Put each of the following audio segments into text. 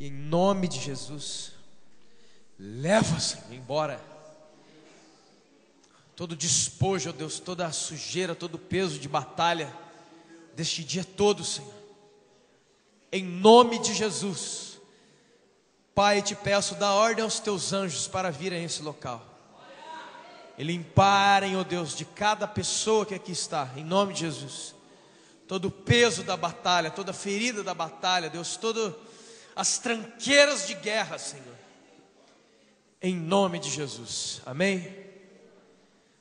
E em nome de Jesus, leva, Senhor, embora todo despojo, ó Deus, toda a sujeira, todo o peso de batalha deste dia todo, Senhor. Em nome de Jesus, Pai, te peço, dá ordem aos teus anjos para virem a esse local e limparem, ó Deus, de cada pessoa que aqui está, em nome de Jesus, todo o peso da batalha, toda a ferida da batalha, Deus, todas as tranqueiras de guerra, Senhor, em nome de Jesus, amém?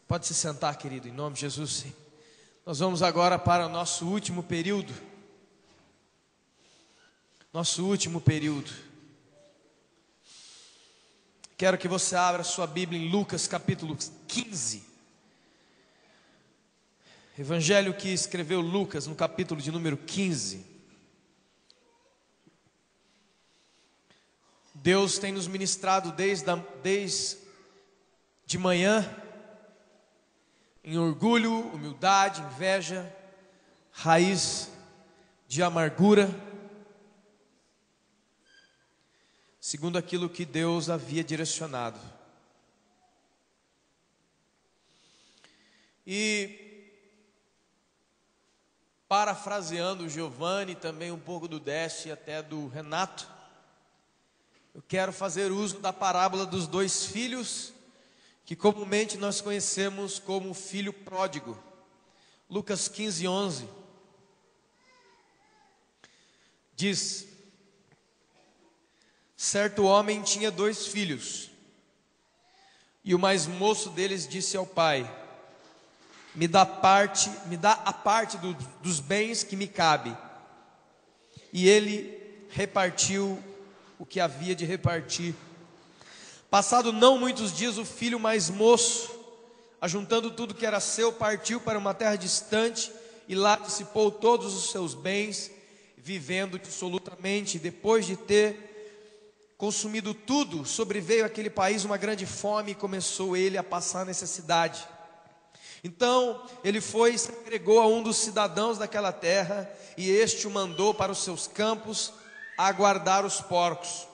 Pode se sentar, querido, em nome de Jesus, sim. Nós vamos agora para o nosso último período. Nosso último período. Quero que você abra sua Bíblia em Lucas capítulo 15. Evangelho que escreveu Lucas no capítulo de número 15. Deus tem nos ministrado desde de manhã em orgulho, humildade, inveja, raiz de amargura, segundo aquilo que Deus havia direcionado. E parafraseando o Giovanni, também um pouco do Décio e até do Renato, eu quero fazer uso da parábola dos dois filhos, que comumente nós conhecemos como o filho pródigo. Lucas 15, 11 diz: certo homem tinha 2 filhos, e o mais moço deles disse ao pai: me dá a parte dos bens que me cabe. E ele repartiu o que havia de repartir. Passado não muitos dias, o filho mais moço, ajuntando tudo que era seu, partiu para uma terra distante e lá dissipou todos os seus bens, vivendo dissolutamente. Depois de ter consumido tudo, sobreveio àquele país uma grande fome e começou ele a passar necessidade. Então ele foi e se agregou a um dos cidadãos daquela terra, e este o mandou para os seus campos a guardar os porcos.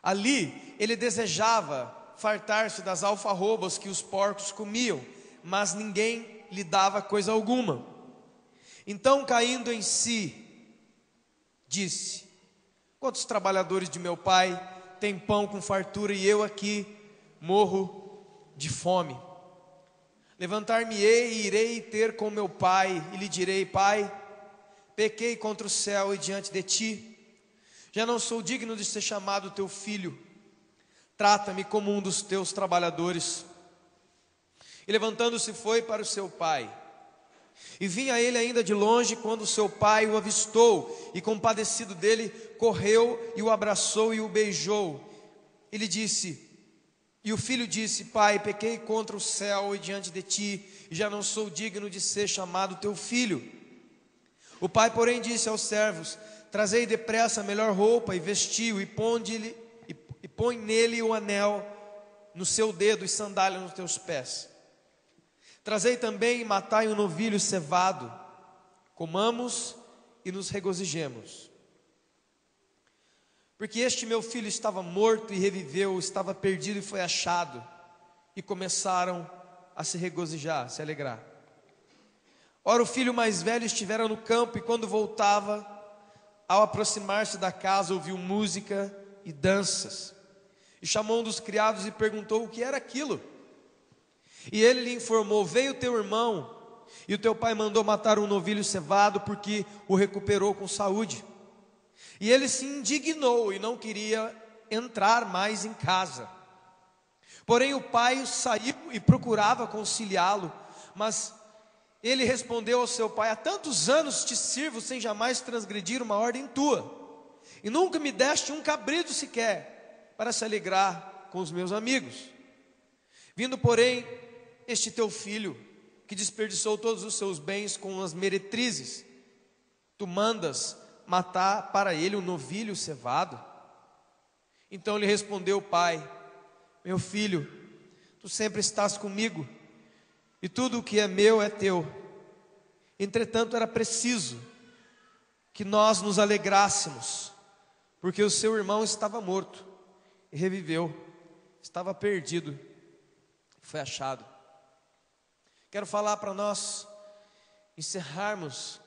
Ali ele desejava fartar-se das alfarrobas que os porcos comiam, mas ninguém lhe dava coisa alguma. Então, caindo em si, disse: quantos trabalhadores de meu pai têm pão com fartura, e eu aqui morro de fome? Levantar-me-ei e irei ter com meu pai, e lhe direi: pai, pequei contra o céu e diante de ti, já não sou digno de ser chamado teu filho, trata-me como um dos teus trabalhadores. E levantando-se foi para o seu pai. E vinha ele ainda de longe, quando seu pai o avistou, e compadecido dele, correu e o abraçou e o beijou. Ele disse, e o filho disse: pai, pequei contra o céu e diante de ti, e já não sou digno de ser chamado teu filho. O pai, porém, disse aos servos: trazei depressa a melhor roupa e vestiu, e põe nele o anel no seu dedo e sandália nos teus pés. Trazei também e matai um novilho cevado, comamos e nos regozijemos. Porque este meu filho estava morto e reviveu, estava perdido e foi achado. E começaram a se regozijar, a se alegrar. Ora, o filho mais velho estivera no campo, e quando voltava, ao aproximar-se da casa, ouviu música e danças. E chamou um dos criados e perguntou o que era aquilo. E ele lhe informou: veio teu irmão, e o teu pai mandou matar um novilho cevado, porque o recuperou com saúde. E ele se indignou e não queria entrar mais em casa. Porém o pai saiu e procurava conciliá-lo, mas ele respondeu ao seu pai: há tantos anos te sirvo sem jamais transgredir uma ordem tua, e nunca me deste um cabrito sequer para se alegrar com os meus amigos. Vindo, porém, este teu filho, que desperdiçou todos os seus bens com as meretrizes, tu mandas matar para ele um novilho cevado? Então lhe respondeu o pai: meu filho, tu sempre estás comigo, e tudo o que é meu é teu. Entretanto era preciso que nós nos alegrássemos, porque o seu irmão estava morto e reviveu, estava perdido, foi achado. Quero falar para nós encerrarmos.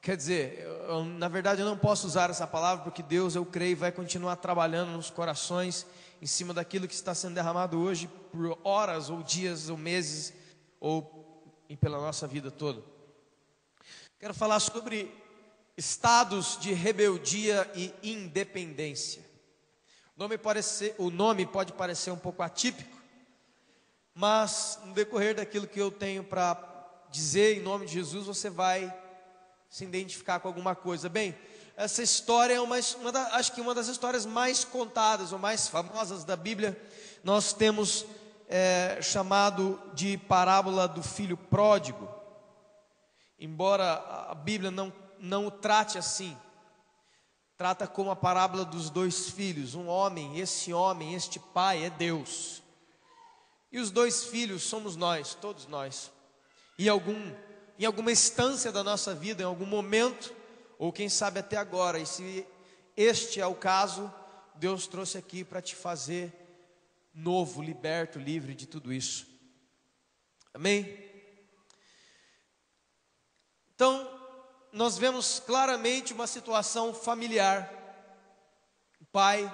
Quer dizer, na verdade eu não posso usar essa palavra, porque Deus, eu creio, vai continuar trabalhando nos corações, em cima daquilo que está sendo derramado hoje, por horas, ou dias, ou meses, ou pela nossa vida toda. Quero falar sobre estados de rebeldia e independência. O nome pode parecer um pouco atípico, mas no decorrer daquilo que eu tenho para dizer em nome de Jesus, você vai se identificar com alguma coisa. Bem, essa história é acho que uma das histórias mais contadas ou mais famosas da Bíblia. Nós temos chamado de parábola do filho pródigo, embora a Bíblia não o trate assim. Trata como a parábola dos dois filhos. Um homem, este pai é Deus, e os dois filhos somos nós, todos nós. E em alguma instância da nossa vida, em algum momento, ou quem sabe até agora, e se este é o caso, Deus trouxe aqui para te fazer novo, liberto, livre de tudo isso. Amém? Então, nós vemos claramente uma situação familiar. O pai,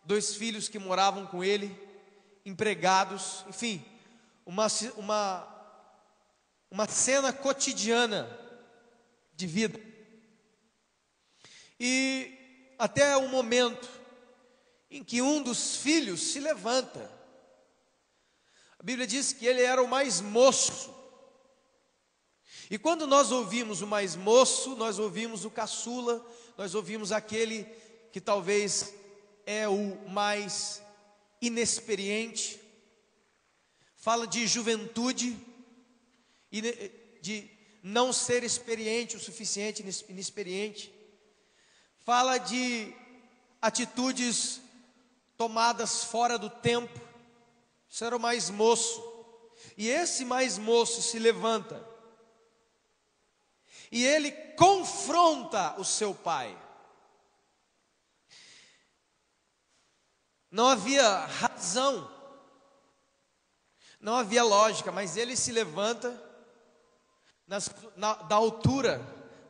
dois filhos que moravam com ele, empregados, enfim, uma cena cotidiana de vida. E até o momento em que um dos filhos se levanta. A Bíblia diz que ele era o mais moço. E quando nós ouvimos o mais moço, nós ouvimos o caçula, nós ouvimos aquele que talvez é o mais inexperiente. Fala de juventude e de não ser experiente o suficiente, inexperiente. Fala de atitudes tomadas fora do tempo. Isso era o mais moço. E esse mais moço se levanta e ele confronta o seu pai. Não havia razão, não havia lógica, mas ele se levanta da altura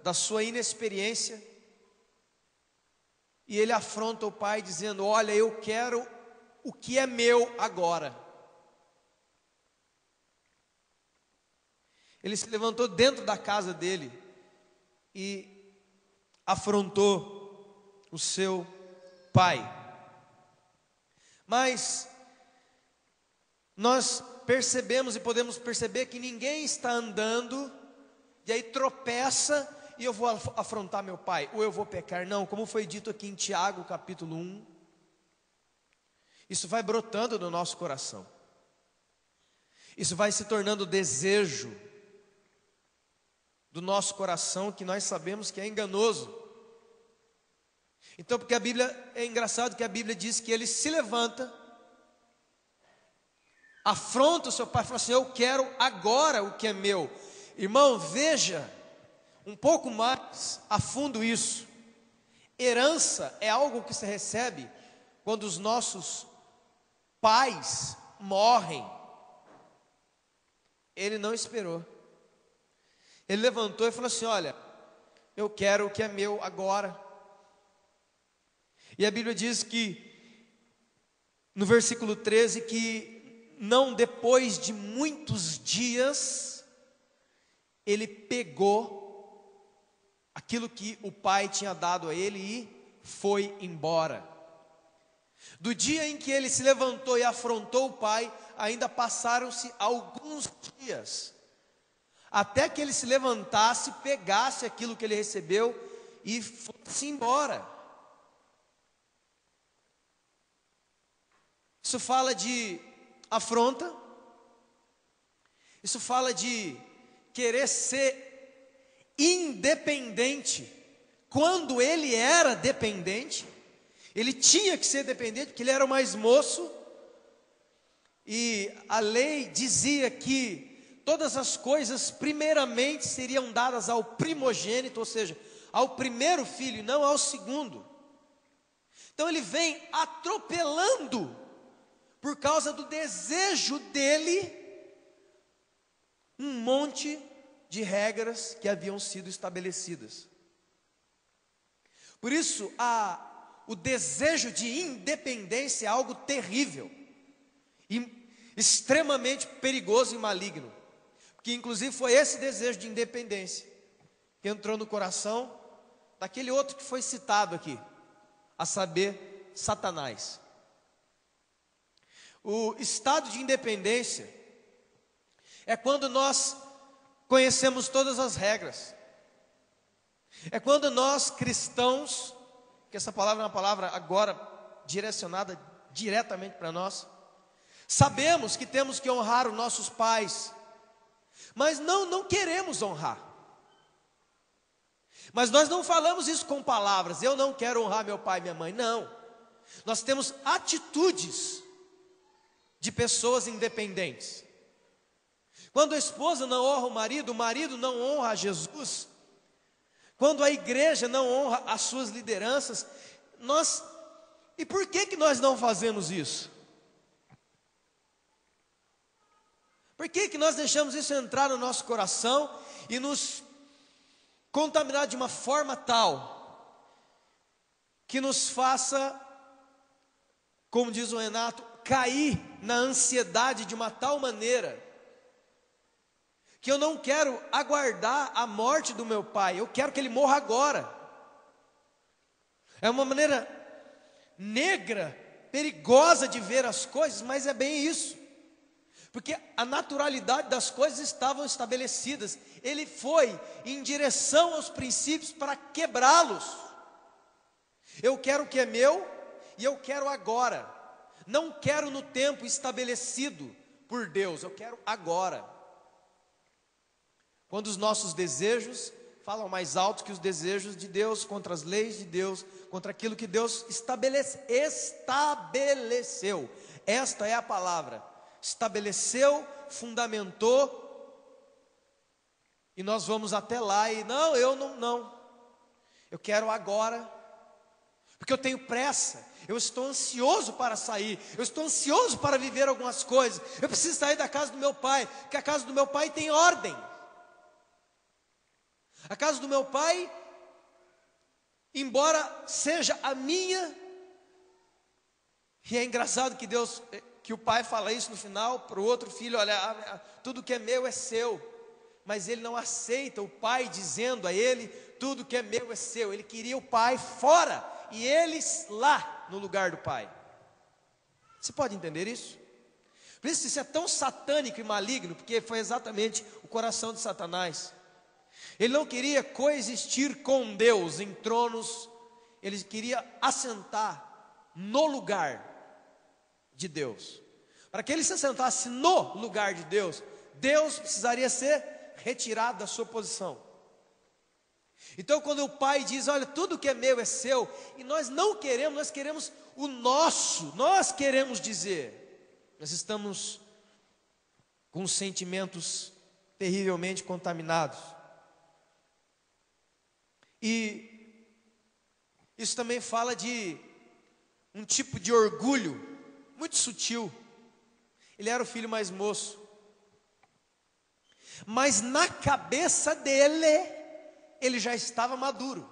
da sua inexperiência, e ele afronta o pai dizendo: olha, eu quero o que é meu agora. Ele se levantou dentro da casa dele e afrontou o seu pai. Mas nós percebemos e podemos perceber que ninguém está andando e aí tropeça e eu vou afrontar meu pai, ou eu vou pecar. Não, como foi dito aqui em Tiago capítulo 1, isso vai brotando no nosso coração, isso vai se tornando desejo do nosso coração, que nós sabemos que é enganoso. Então, porque a Bíblia, é engraçado que a Bíblia diz que ele se levanta, afronta o seu pai e fala assim: eu quero agora o que é meu. Irmão, veja um pouco mais a fundo isso. Herança é algo que se recebe quando os nossos pais morrem. Ele não esperou. Ele levantou e falou assim: olha, eu quero o que é meu agora. E a Bíblia diz que, no versículo 13, que não depois de muitos dias, ele pegou aquilo que o pai tinha dado a ele e foi embora. Do dia em que ele se levantou e afrontou o pai, ainda passaram-se alguns dias, até que ele se levantasse, pegasse aquilo que ele recebeu e fosse embora. Isso fala de afronta, isso fala de querer ser independente, quando ele era dependente. Ele tinha que ser dependente, porque ele era o mais moço, e a lei dizia que todas as coisas primeiramente seriam dadas ao primogênito, ou seja, ao primeiro filho, e não ao segundo. Então ele vem atropelando, por causa do desejo dele, um monte de regras que haviam sido estabelecidas. Por isso, o desejo de independência é algo terrível, e extremamente perigoso e maligno, porque inclusive foi esse desejo de independência que entrou no coração daquele outro que foi citado aqui, a saber, Satanás. O estado de independência é quando nós conhecemos todas as regras, é quando nós cristãos, que essa palavra é uma palavra agora direcionada diretamente para nós, sabemos que temos que honrar os nossos pais, mas não queremos honrar. Mas nós não falamos isso com palavras, eu não quero honrar meu pai e minha mãe, não. Nós temos atitudes de pessoas independentes. Quando a esposa não honra o marido não honra a Jesus, quando a igreja não honra as suas lideranças, e por que nós não fazemos isso? Por que nós deixamos isso entrar no nosso coração e nos contaminar de uma forma tal que nos faça, como diz o Renato, cair na ansiedade de uma tal maneira que eu não quero aguardar a morte do meu pai, eu quero que ele morra agora. É uma maneira negra, perigosa de ver as coisas, mas é bem isso. Porque a naturalidade das coisas estavam estabelecidas. Ele foi em direção aos princípios para quebrá-los. Eu quero o que é meu e eu quero agora. Não quero no tempo estabelecido por Deus, eu quero agora. Quando os nossos desejos falam mais alto que os desejos de Deus, contra as leis de Deus, contra aquilo que Deus estabeleceu. Esta é a palavra. Estabeleceu, fundamentou, e nós vamos até lá e eu quero agora, porque eu tenho pressa, eu estou ansioso para sair, eu estou ansioso para viver algumas coisas, eu preciso sair da casa do meu pai, porque a casa do meu pai tem ordem, a casa do meu pai, embora seja a minha, e é engraçado que o pai fala isso no final para o outro filho, olha, tudo que é meu é seu, mas ele não aceita o pai dizendo a ele, tudo que é meu é seu. Ele queria o pai fora, e eles lá no lugar do pai. Você pode entender isso? Por isso é tão satânico e maligno, porque foi exatamente o coração de Satanás. Ele não queria coexistir com Deus em tronos, ele queria assentar no lugar de Deus. Para que ele se assentasse no lugar de Deus, Deus precisaria ser retirado da sua posição. Então quando o pai diz, olha, tudo que é meu é seu, e nós não queremos, nós queremos o nosso, nós queremos dizer, nós estamos com sentimentos terrivelmente contaminados. E isso também fala de um tipo de orgulho muito sutil. Ele era o filho mais moço, mas na cabeça dele, ele já estava maduro,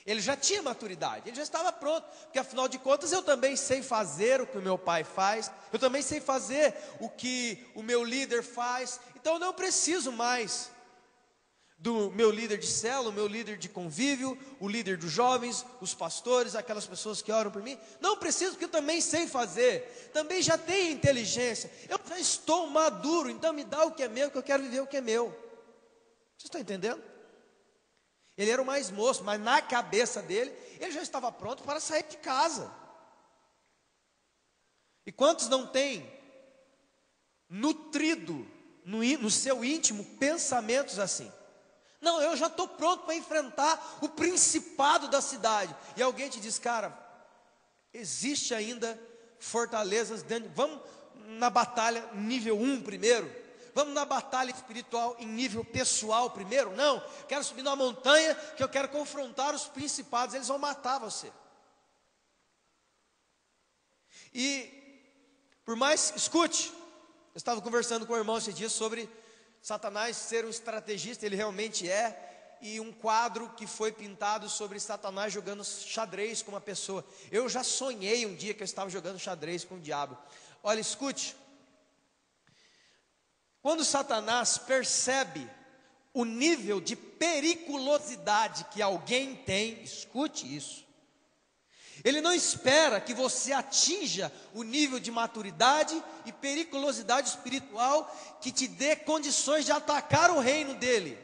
ele já tinha maturidade, ele já estava pronto, porque afinal de contas eu também sei fazer o que o meu pai faz, eu também sei fazer o que o meu líder faz, então eu não preciso mais do meu líder de célula, o meu líder de convívio, o líder dos jovens, os pastores, aquelas pessoas que oram por mim. Não preciso, porque eu também sei fazer, também já tenho inteligência, eu já estou maduro, então me dá o que é meu, que eu quero viver o que é meu. Vocês estão entendendo? Ele era o mais moço, mas na cabeça dele, ele já estava pronto para sair de casa. E quantos não têm nutrido no seu íntimo pensamentos assim? Não, eu já estou pronto para enfrentar o principado da cidade. E alguém te diz, cara, existe ainda fortalezas dentro, vamos na batalha nível 1 primeiro, Vamos na batalha espiritual em nível pessoal primeiro? Não, quero subir numa montanha que eu quero confrontar os principados, eles vão matar você. E, por mais, escute, eu estava conversando com o irmão esse dia sobre Satanás ser um estrategista, ele realmente é, e um quadro que foi pintado sobre Satanás jogando xadrez com uma pessoa. Eu já sonhei um dia que eu estava jogando xadrez com o diabo. Olha, escute, quando Satanás percebe o nível de periculosidade que alguém tem, escute isso, ele não espera que você atinja o nível de maturidade e periculosidade espiritual que te dê condições de atacar o reino dele.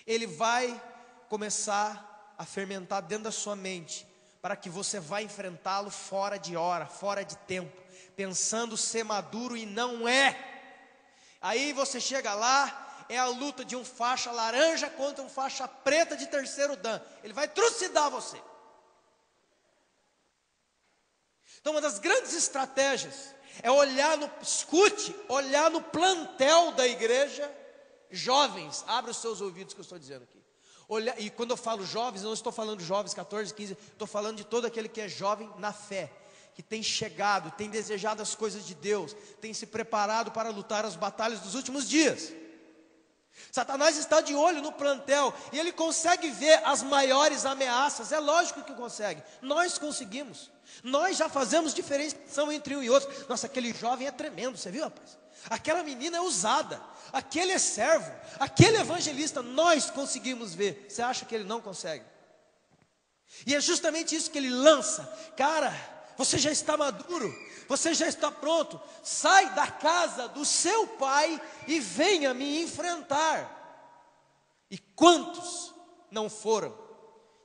Ele vai começar a fermentar dentro da sua mente, para que você vá enfrentá-lo fora de hora, fora de tempo, pensando ser maduro e não é. Aí você chega lá, é a luta de um faixa laranja contra um faixa preta de terceiro dan. Ele vai trucidar você. Então uma das grandes estratégias é olhar no plantel da igreja. Jovens, abra os seus ouvidos que eu estou dizendo aqui. E quando eu falo jovens, eu não estou falando de jovens 14, 15, estou falando de todo aquele que é jovem na fé, que tem chegado, tem desejado as coisas de Deus, tem se preparado para lutar as batalhas dos últimos dias. Satanás está de olho no plantel e ele consegue ver as maiores ameaças. É lógico que consegue, nós conseguimos. Nós já fazemos diferenciação entre um e outro. Nossa, aquele jovem é tremendo, você viu, rapaz? Aquela menina é usada, aquele é servo, aquele evangelista, nós conseguimos ver. Você acha que ele não consegue? E é justamente isso que ele lança. Cara, você já está maduro, você já está pronto. Sai da casa do seu pai e venha me enfrentar. E quantos não foram?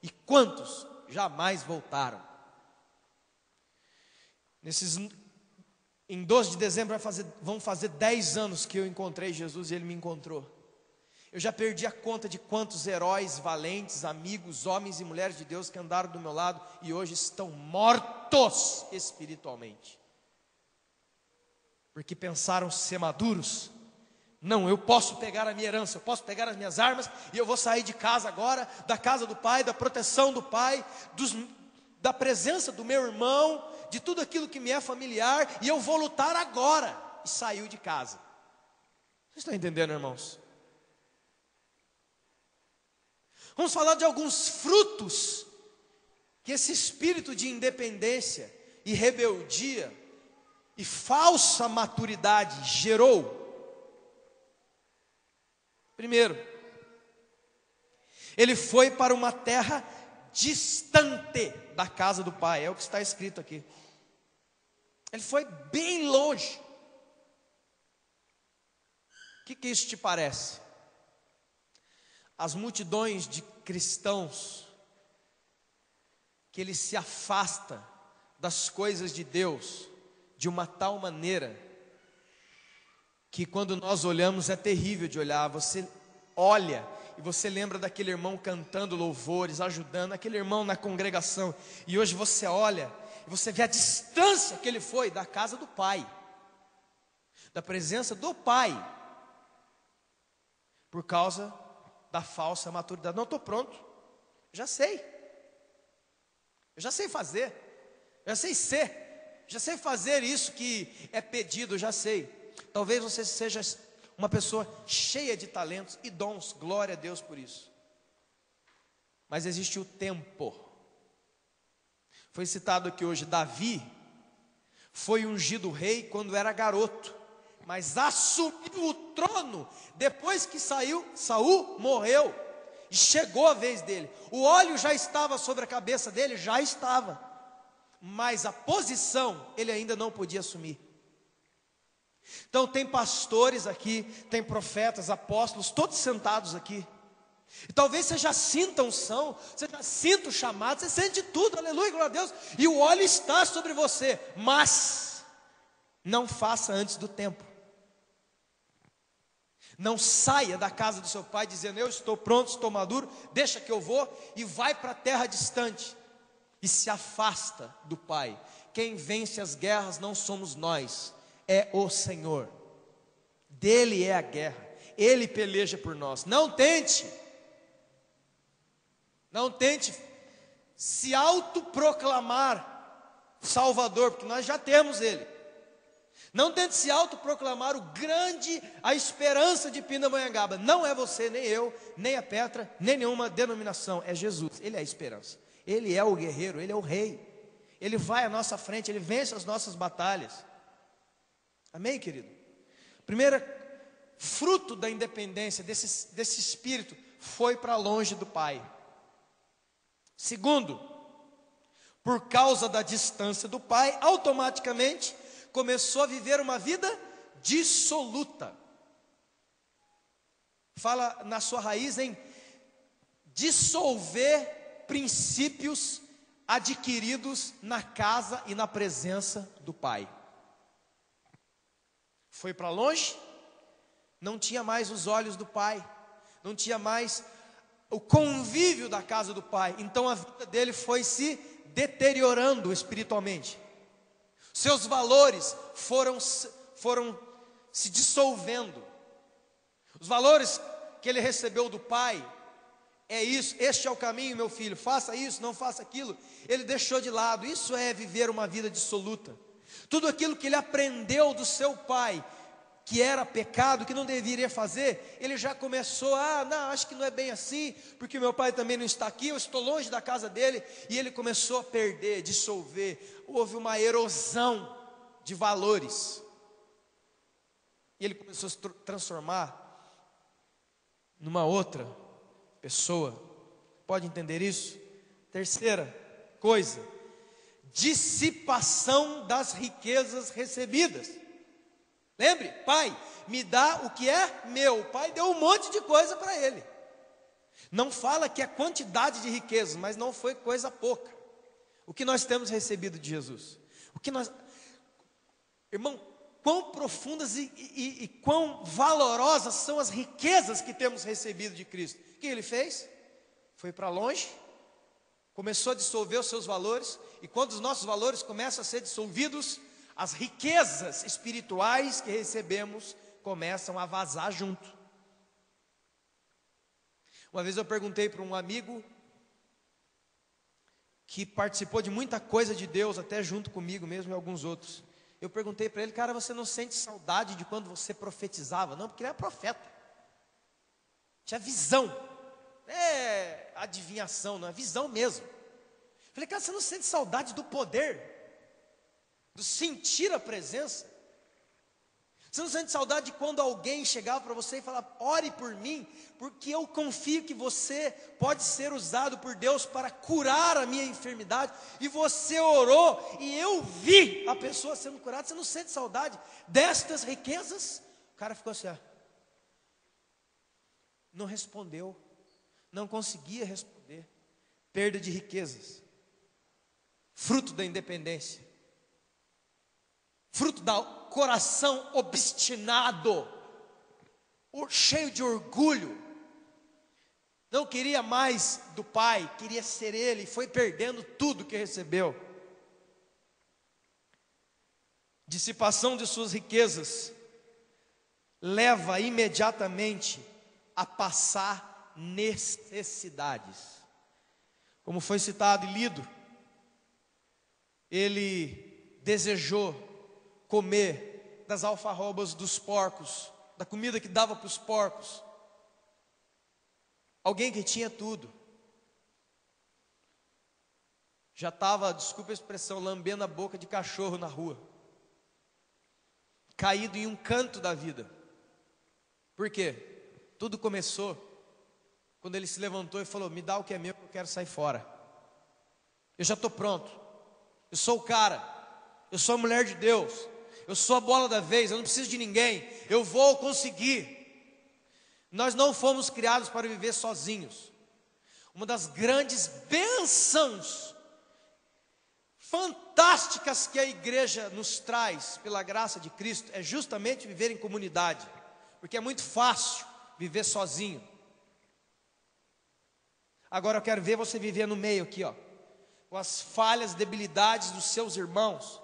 E quantos jamais voltaram? Em 12 de dezembro vão fazer 10 anos que eu encontrei Jesus e Ele me encontrou. Eu já perdi a conta de quantos heróis, valentes, amigos, homens e mulheres de Deus que andaram do meu lado e hoje estão mortos espiritualmente. Porque pensaram ser maduros. Não, eu posso pegar a minha herança, eu posso pegar as minhas armas e eu vou sair de casa agora, da casa do pai, da proteção do pai, da presença do meu irmão, de tudo aquilo que me é familiar, e eu vou lutar agora. E saiu de casa. Vocês estão entendendo, irmãos? Vamos falar de alguns frutos que esse espírito de independência e rebeldia e falsa maturidade gerou. Primeiro, ele foi para uma terra distante da casa do pai, é o que está escrito aqui. Ele foi bem longe. O que isso te parece? As multidões de cristãos que ele se afasta das coisas de Deus de uma tal maneira que quando nós olhamos é terrível de olhar. Você olha e você lembra daquele irmão cantando louvores, ajudando, aquele irmão na congregação, e hoje você olha e você vê a distância que ele foi da casa do pai, da presença do pai, por causa da falsa maturidade. Não estou pronto, já sei, eu já sei fazer, já sei ser, já sei fazer isso que é pedido, já sei. Talvez você seja uma pessoa cheia de talentos e dons, glória a Deus por isso. Mas existe o tempo. Foi citado aqui hoje, Davi foi ungido rei quando era garoto, mas assumiu o trono depois que Saul morreu, e chegou a vez dele. O óleo já estava sobre a cabeça dele, já estava, mas a posição ele ainda não podia assumir. Então tem pastores aqui, tem profetas, apóstolos, todos sentados aqui. E talvez você já sinta unção, você já sinta o chamado, você sente tudo, aleluia, glória a Deus. E o óleo está sobre você, mas não faça antes do tempo. Não saia da casa do seu pai dizendo, eu estou pronto, estou maduro, deixa que eu vou, e vai para a terra distante, e se afasta do pai. Quem vence as guerras não somos nós, é o Senhor. dele é a guerra, ele peleja por nós. Não tente se autoproclamar Salvador, porque nós já temos ele. Não tente se autoproclamar a esperança de Pindamonhangaba. Não é você, nem eu, nem a Petra, nem nenhuma denominação. É Jesus, ele é a esperança. Ele é o guerreiro, ele é o rei. Ele vai à nossa frente, ele vence as nossas batalhas. Amém, querido? Primeiro fruto da independência desse espírito foi para longe do Pai. Segundo, por causa da distância do Pai, automaticamente começou a viver uma vida dissoluta. Fala na sua raiz em dissolver princípios adquiridos na casa e na presença do Pai. Foi para longe, não tinha mais os olhos do Pai, não tinha mais o convívio da casa do Pai. Então a vida dele foi se deteriorando espiritualmente. Seus valores foram se dissolvendo. Os valores que ele recebeu do Pai, é isso, este é o caminho, meu filho, faça isso, não faça aquilo. Ele deixou de lado. Isso é viver uma vida dissoluta. Tudo aquilo que ele aprendeu do seu pai, que era pecado, que não deveria fazer, ele já começou, não, acho que não é bem assim, porque meu pai também não está aqui, eu estou longe da casa dele, e ele começou a perder, dissolver, houve uma erosão de valores, e ele começou a se transformar numa outra pessoa. Pode entender isso? Terceira coisa, dissipação das riquezas recebidas. Lembre, pai, me dá o que é meu. O pai deu um monte de coisa para ele. Não fala que é quantidade de riquezas, mas não foi coisa pouca. O que nós temos recebido de Jesus? Irmão, quão profundas e quão valorosas são as riquezas que temos recebido de Cristo. O que ele fez? Foi para longe, começou a dissolver os seus valores, e quando os nossos valores começam a ser dissolvidos, as riquezas espirituais que recebemos começam a vazar junto. Uma vez eu perguntei para um amigo que participou de muita coisa de Deus, até junto comigo mesmo e alguns outros. Eu perguntei para ele, cara, você não sente saudade de quando você profetizava? Não, porque ele era profeta, tinha visão, não é adivinhação, não é visão mesmo. Eu falei, cara, você não sente saudade do poder, do sentir a presença? Você não sente saudade de quando alguém chegava para você e falava, ore por mim, porque eu confio que você pode ser usado por Deus para curar a minha enfermidade, e você orou, e eu vi a pessoa sendo curada? Você não sente saudade destas riquezas? O cara ficou assim, não respondeu, não conseguia responder. Perda de riquezas, fruto da independência, fruto do coração obstinado, cheio de orgulho, não queria mais do pai, queria ser ele, e foi perdendo tudo que recebeu. Dissipação de suas riquezas leva imediatamente a passar necessidades. Como foi citado e lido, ele desejou comer das alfarrobas dos porcos, da comida que dava para os porcos. Alguém que tinha tudo, já estava, desculpa a expressão, lambendo a boca de cachorro na rua, caído em um canto da vida. Por quê? Tudo começou quando ele se levantou e falou, me dá o que é meu, eu quero sair fora. Eu já estou pronto, eu sou o cara, eu sou a mulher de Deus, eu sou a bola da vez, eu não preciso de ninguém, eu vou conseguir. Nós não fomos criados para viver sozinhos. Uma das grandes bênçãos fantásticas que a igreja nos traz, pela graça de Cristo, é justamente viver em comunidade, porque é muito fácil viver sozinho. Agora eu quero ver você viver no meio aqui, com as falhas, debilidades dos seus irmãos,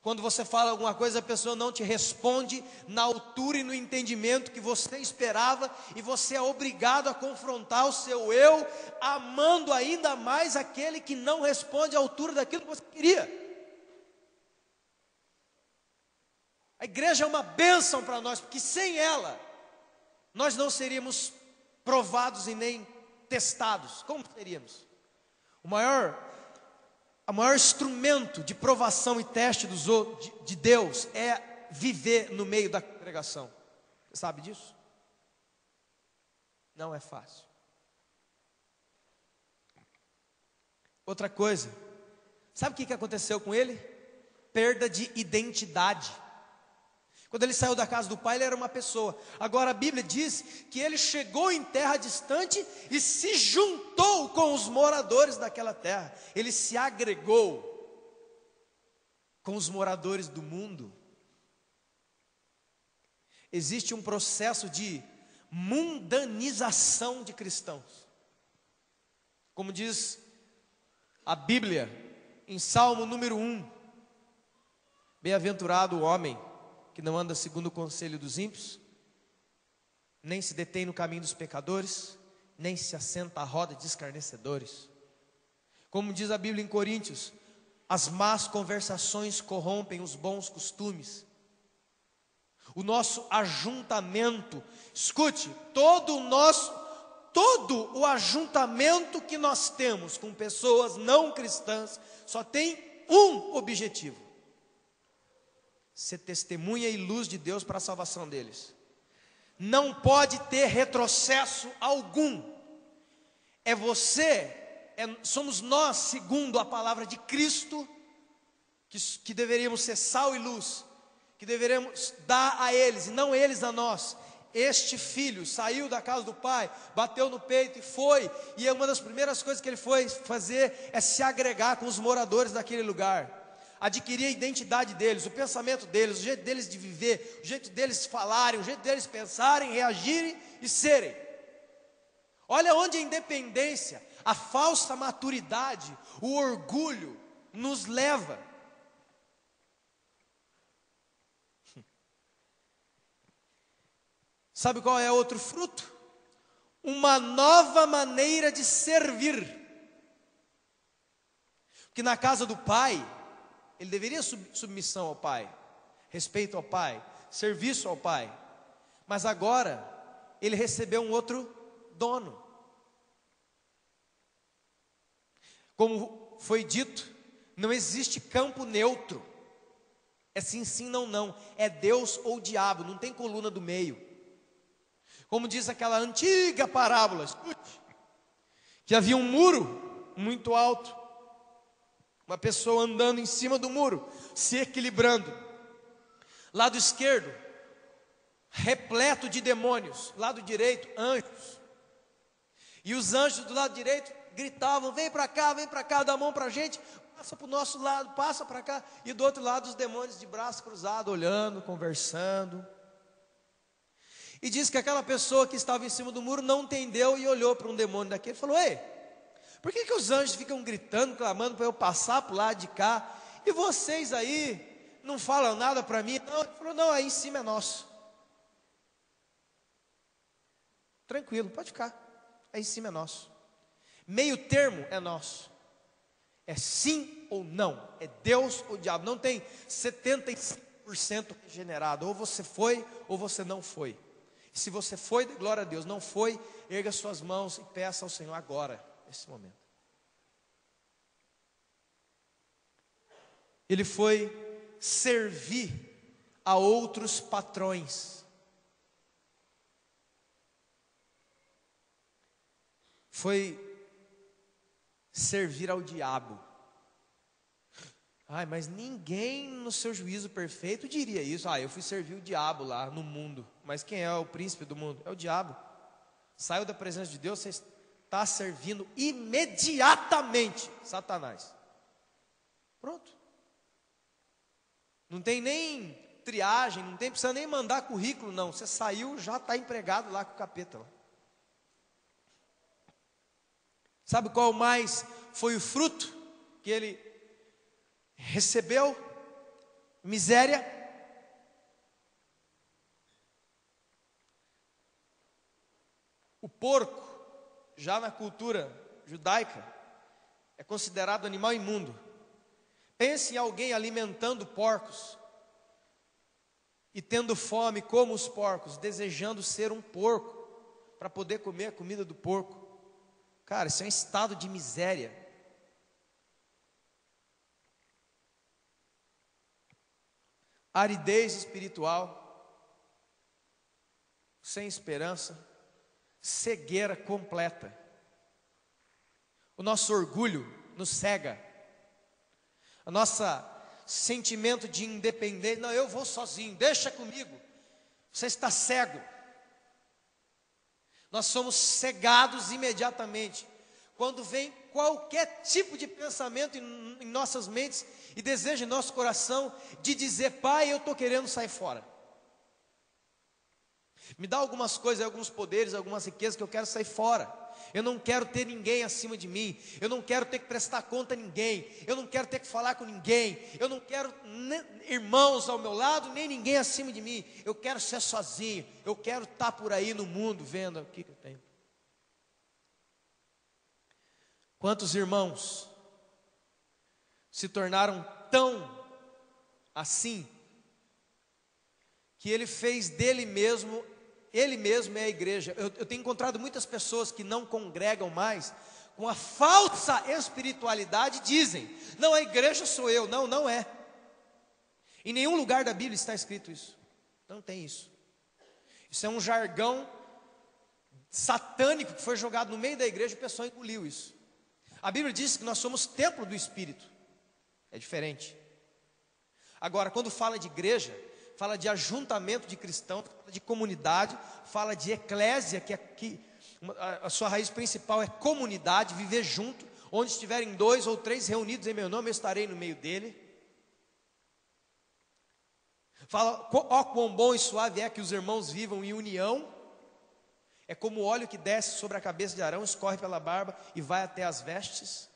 Quando você fala alguma coisa, a pessoa não te responde na altura e no entendimento que você esperava, e você é obrigado a confrontar o seu eu, amando ainda mais aquele que não responde à altura daquilo que você queria. A igreja é uma bênção para nós, porque sem ela, nós não seríamos provados e nem testados. Como seríamos? O maior instrumento de provação e teste de Deus é viver no meio da congregação. Você sabe disso? Não é fácil. Outra coisa, sabe o que aconteceu com ele? Perda de identidade. Quando ele saiu da casa do pai, ele era uma pessoa. Agora a Bíblia diz que ele chegou em terra distante e se juntou com os moradores daquela terra. Ele se agregou com os moradores do mundo. Existe um processo de mundanização de cristãos. Como diz a Bíblia, em Salmo número 1, bem-aventurado o homem que não anda segundo o conselho dos ímpios, nem se detém no caminho dos pecadores, nem se assenta à roda de escarnecedores. Como diz a Bíblia em Coríntios, as más conversações corrompem os bons costumes. O nosso ajuntamento, escute, todo o ajuntamento que nós temos com pessoas não cristãs, só tem um objetivo: ser testemunha e luz de Deus para a salvação deles. Não pode ter retrocesso algum. Somos nós, segundo a palavra de Cristo, que deveríamos ser sal e luz, que deveríamos dar a eles, e não eles a nós. Este filho saiu da casa do pai, bateu no peito e foi, e uma das primeiras coisas que ele foi fazer é se agregar com os moradores daquele lugar, adquirir a identidade deles, o pensamento deles, o jeito deles de viver, o jeito deles falarem, o jeito deles pensarem, reagirem e serem. Olha onde a independência, a falsa maturidade, o orgulho nos leva. Sabe qual é outro fruto? Uma nova maneira de servir. Porque na casa do pai, ele deveria submissão ao pai, respeito ao pai, serviço ao pai. Mas agora, ele recebeu um outro dono. Como foi dito, não existe campo neutro. É sim, sim, não, não. É Deus ou diabo, não tem coluna do meio. Como diz aquela antiga parábola, escute, que havia um muro muito alto, uma pessoa andando em cima do muro, se equilibrando. Lado esquerdo, repleto de demônios. Lado direito, anjos. E os anjos do lado direito gritavam: vem para cá, dá a mão para a gente, passa para o nosso lado, passa para cá. E do outro lado os demônios de braço cruzado, olhando, conversando. E diz que aquela pessoa que estava em cima do muro não entendeu e olhou para um demônio daquele e falou: ei, por que os anjos ficam gritando, clamando para eu passar para o lado de cá, e vocês aí não falam nada para mim? Não, ele falou: não, aí em cima é nosso. Tranquilo, pode ficar, aí em cima é nosso. Meio termo é nosso. É sim ou não, é Deus ou diabo. Não tem 75% regenerado, ou você foi ou você não foi. Se você foi, glória a Deus. Não foi, erga suas mãos e peça ao Senhor agora, nesse momento. Ele foi servir a outros patrões. Foi servir ao diabo. Ai, mas ninguém no seu juízo perfeito diria isso. Eu fui servir o diabo lá no mundo. Mas quem é o príncipe do mundo? É o diabo. Saiu da presença de Deus, você está servindo imediatamente Satanás. Pronto. Não tem nem triagem, não precisa nem mandar currículo, não. Você saiu, já está empregado lá com o capeta. Lá. Sabe qual mais foi o fruto que ele recebeu? miséria. O porco, já na cultura judaica, é considerado animal imundo. Pense em alguém alimentando porcos e tendo fome como os porcos, desejando ser um porco para poder comer a comida do porco. Cara, isso é um estado de miséria. Aridez espiritual, sem esperança, cegueira completa. O nosso orgulho nos cega. O nosso sentimento de independência, não, eu vou sozinho, deixa comigo. Você está cego. Nós somos cegados imediatamente quando vem qualquer tipo de pensamento em nossas mentes e desejo em nosso coração de dizer: pai, eu estou querendo sair fora. Me dá algumas coisas, alguns poderes, algumas riquezas que eu quero sair fora. Eu não quero ter ninguém acima de mim. Eu não quero ter que prestar conta a ninguém. Eu não quero ter que falar com ninguém. Eu não quero irmãos ao meu lado, nem ninguém acima de mim. Eu quero ser sozinho. Eu quero estar por aí no mundo vendo o que eu tenho. Quantos irmãos se tornaram tão assim que ele fez dele mesmo, ele mesmo é a igreja. Eu tenho encontrado muitas pessoas que não congregam mais com a falsa espiritualidade, dizem: não, a igreja sou eu. Não, não é. Em nenhum lugar da Bíblia está escrito isso. Não tem isso. Isso é um jargão satânico que foi jogado no meio da igreja e o pessoal engoliu isso. A Bíblia diz que nós somos templo do Espírito. É diferente. Agora, quando fala de igreja, fala de ajuntamento de cristãos, fala de comunidade, fala de eclésia, que a sua raiz principal é comunidade, viver junto. Onde estiverem 2 ou 3 reunidos em meu nome, eu estarei no meio dele. Fala, ó quão bom e suave é que os irmãos vivam em união. É como o óleo que desce sobre a cabeça de Arão, escorre pela barba e vai até as vestes.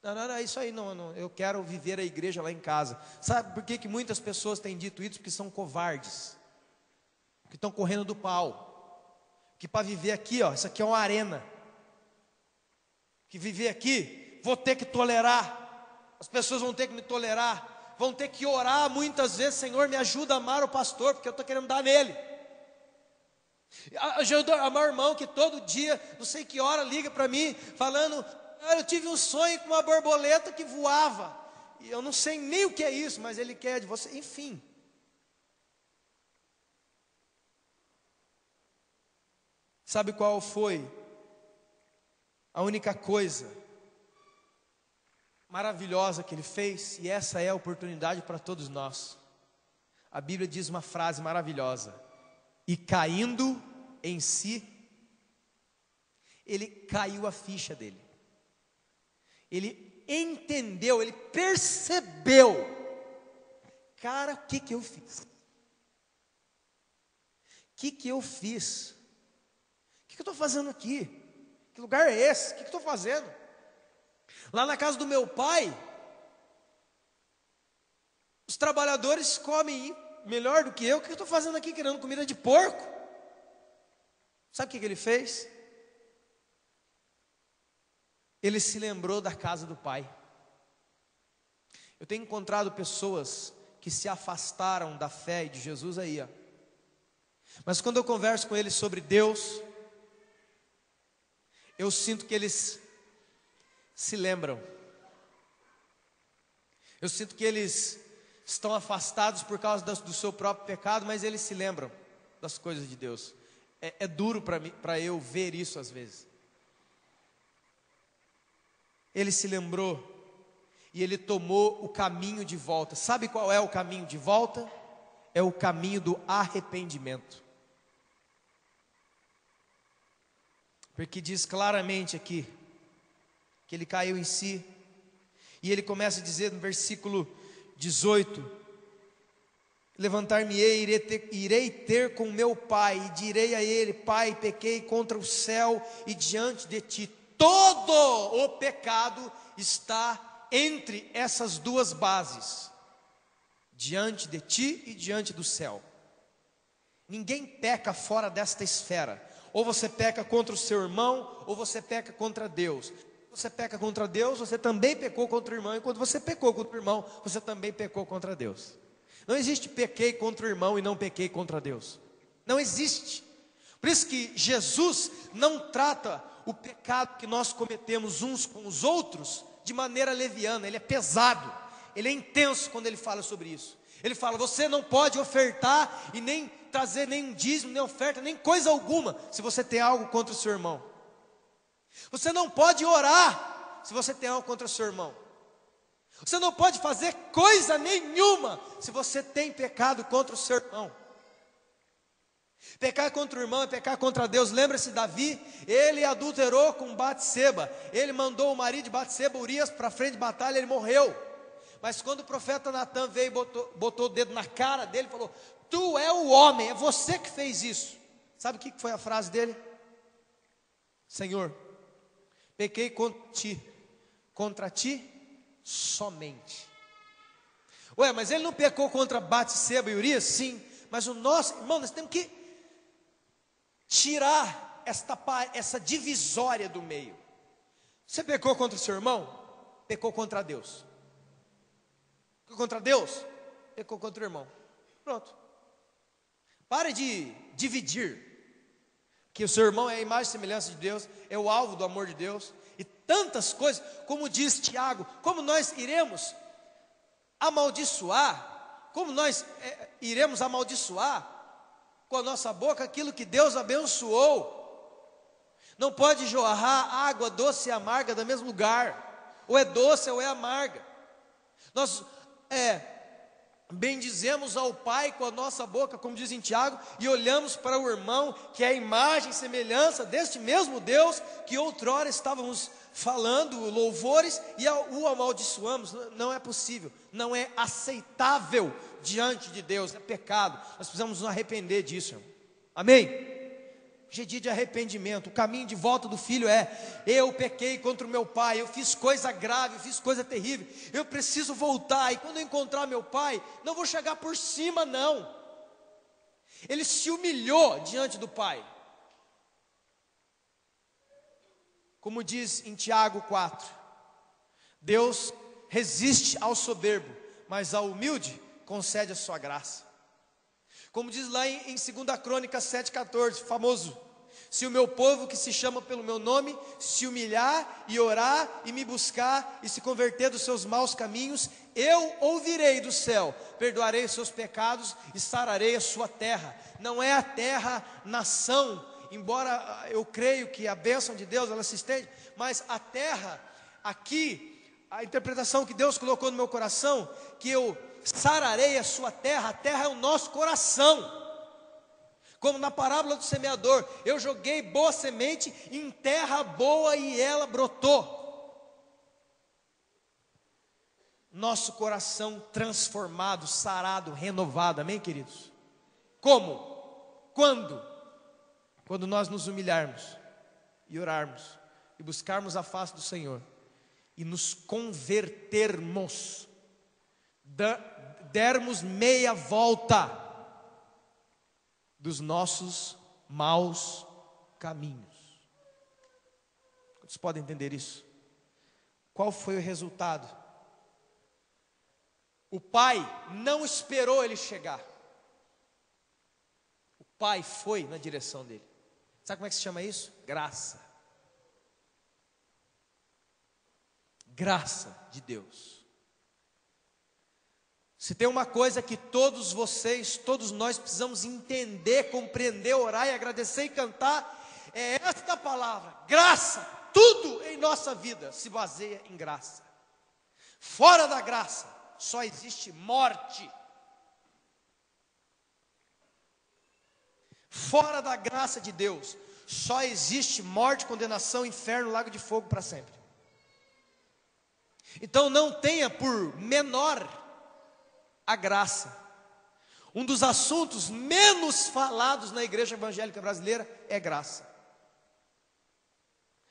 Não, é isso aí, não, eu quero viver a igreja lá em casa. Sabe por que muitas pessoas têm dito isso? Porque são covardes, que estão correndo do pau, que para viver aqui, ó, isso aqui é uma arena, que viver aqui, vou ter que tolerar, as pessoas vão ter que me tolerar, vão ter que orar muitas vezes: Senhor, me ajuda a amar o pastor, porque eu estou querendo dar nele. A meu irmão que todo dia, não sei que hora, liga para mim, falando: eu tive um sonho com uma borboleta que voava, e eu não sei nem o que é isso, mas ele quer de você. Enfim, sabe qual foi a única coisa maravilhosa que ele fez? E essa é a oportunidade para todos nós. A Bíblia diz uma frase maravilhosa: e caindo em si, ele caiu a ficha dele. Ele entendeu, ele percebeu: cara, o que eu fiz? O que eu fiz? O que eu estou fazendo aqui? Que lugar é esse? O que eu estou fazendo? Lá na casa do meu pai, os trabalhadores comem melhor do que eu. O que eu estou fazendo aqui querendo comida de porco? Sabe o que ele fez? Ele se lembrou da casa do pai. Eu tenho encontrado pessoas que se afastaram da fé e de Jesus aí, ó. Mas quando eu converso com eles sobre Deus, eu sinto que eles se lembram. Eu sinto que eles estão afastados por causa do seu próprio pecado, mas eles se lembram das coisas de Deus. É duro para eu ver isso às vezes. Ele se lembrou e ele tomou o caminho de volta. Sabe qual é o caminho de volta? É o caminho do arrependimento. Porque diz claramente aqui que ele caiu em si. E ele começa a dizer no versículo 18: levantar-me-ei, irei ter com meu pai, e direi a ele: Pai, pequei contra o céu e diante de ti. Todo o pecado está entre essas duas bases: diante de ti e diante do céu. Ninguém peca fora desta esfera. Ou você peca contra o seu irmão, ou você peca contra Deus. Você peca contra Deus, você também pecou contra o irmão. E quando você pecou contra o irmão, você também pecou contra Deus. Não existe pequei contra o irmão e não pequei contra Deus. Não existe. Por isso que Jesus não trata o pecado que nós cometemos uns com os outros de maneira leviana. Ele é pesado, ele é intenso quando ele fala sobre isso. Ele fala: você não pode ofertar e nem trazer nem dízimo, nem oferta, nem coisa alguma, se você tem algo contra o seu irmão. Você não pode orar se você tem algo contra o seu irmão. Você não pode fazer coisa nenhuma se você tem pecado contra o seu irmão. Pecar contra o irmão é pecar contra Deus. Lembra-se Davi? Ele adulterou com Batseba. Ele mandou o marido de Batseba, Urias, para frente de batalha, ele morreu. Mas quando o profeta Natan veio e botou o dedo na cara dele, falou: tu é o homem, é você que fez isso. Sabe o que foi a frase dele? Senhor, pequei contra ti somente. Ué, mas ele não pecou contra Batseba e Urias? Sim, mas o nosso, irmão, nós temos que tirar essa divisória do meio. Você pecou contra o seu irmão? Pecou contra Deus. Pecou contra Deus? Pecou contra o irmão. Pronto. Pare de dividir. Que o seu irmão é a imagem e semelhança de Deus, é o alvo do amor de Deus. E tantas coisas, como diz Tiago, como nós iremos amaldiçoar, como nós iremos amaldiçoar com a nossa boca aquilo que Deus abençoou. Não pode jorrar água doce e amarga do mesmo lugar, ou é doce ou é amarga. Nós bendizemos ao Pai com a nossa boca, como diz em Tiago, e olhamos para o irmão, que é a imagem e semelhança deste mesmo Deus, que outrora estávamos falando louvores, e o amaldiçoamos. Não é possível, não é aceitável diante de Deus, é pecado. Nós precisamos nos arrepender disso, irmão. Amém? Hoje é dia de arrependimento. O caminho de volta do filho é: eu pequei contra o meu pai, eu fiz coisa grave, eu fiz coisa terrível, eu preciso voltar. E quando eu encontrar meu pai, não vou chegar por cima, não. Ele se humilhou diante do pai. Como diz em Tiago 4, Deus resiste ao soberbo, mas ao humilde concede a sua graça. Como diz lá em 2 Crônicas 7,14, famoso: se o meu povo que se chama pelo meu nome se humilhar e orar e me buscar e se converter dos seus maus caminhos, eu ouvirei do céu, perdoarei os seus pecados e sararei a sua terra. Não é a terra nação, embora eu creio que a bênção de Deus ela se estende, mas a terra aqui, a interpretação que Deus colocou no meu coração, que eu sararei a sua terra. A terra é o nosso coração. Como na parábola do semeador, eu joguei boa semente em terra boa e ela brotou. Nosso coração transformado, sarado, renovado, amém, queridos? Como? Quando? Quando nós nos humilharmos e orarmos e buscarmos a face do Senhor e nos convertermos, dermos meia volta dos nossos maus caminhos. Vocês podem entender isso? Qual foi o resultado? O pai não esperou ele chegar. O pai foi na direção dele. Sabe como é que se chama isso? Graça. Graça de Deus. Se tem uma coisa que todos vocês, todos nós precisamos entender, compreender, orar e agradecer e cantar, é esta palavra: graça. Tudo em nossa vida se baseia em graça. Fora da graça só existe morte. Fora da graça de Deus só existe morte, condenação, inferno, lago de fogo para sempre. Então não tenha por menor a graça. Um dos assuntos menos falados na igreja evangélica brasileira é graça.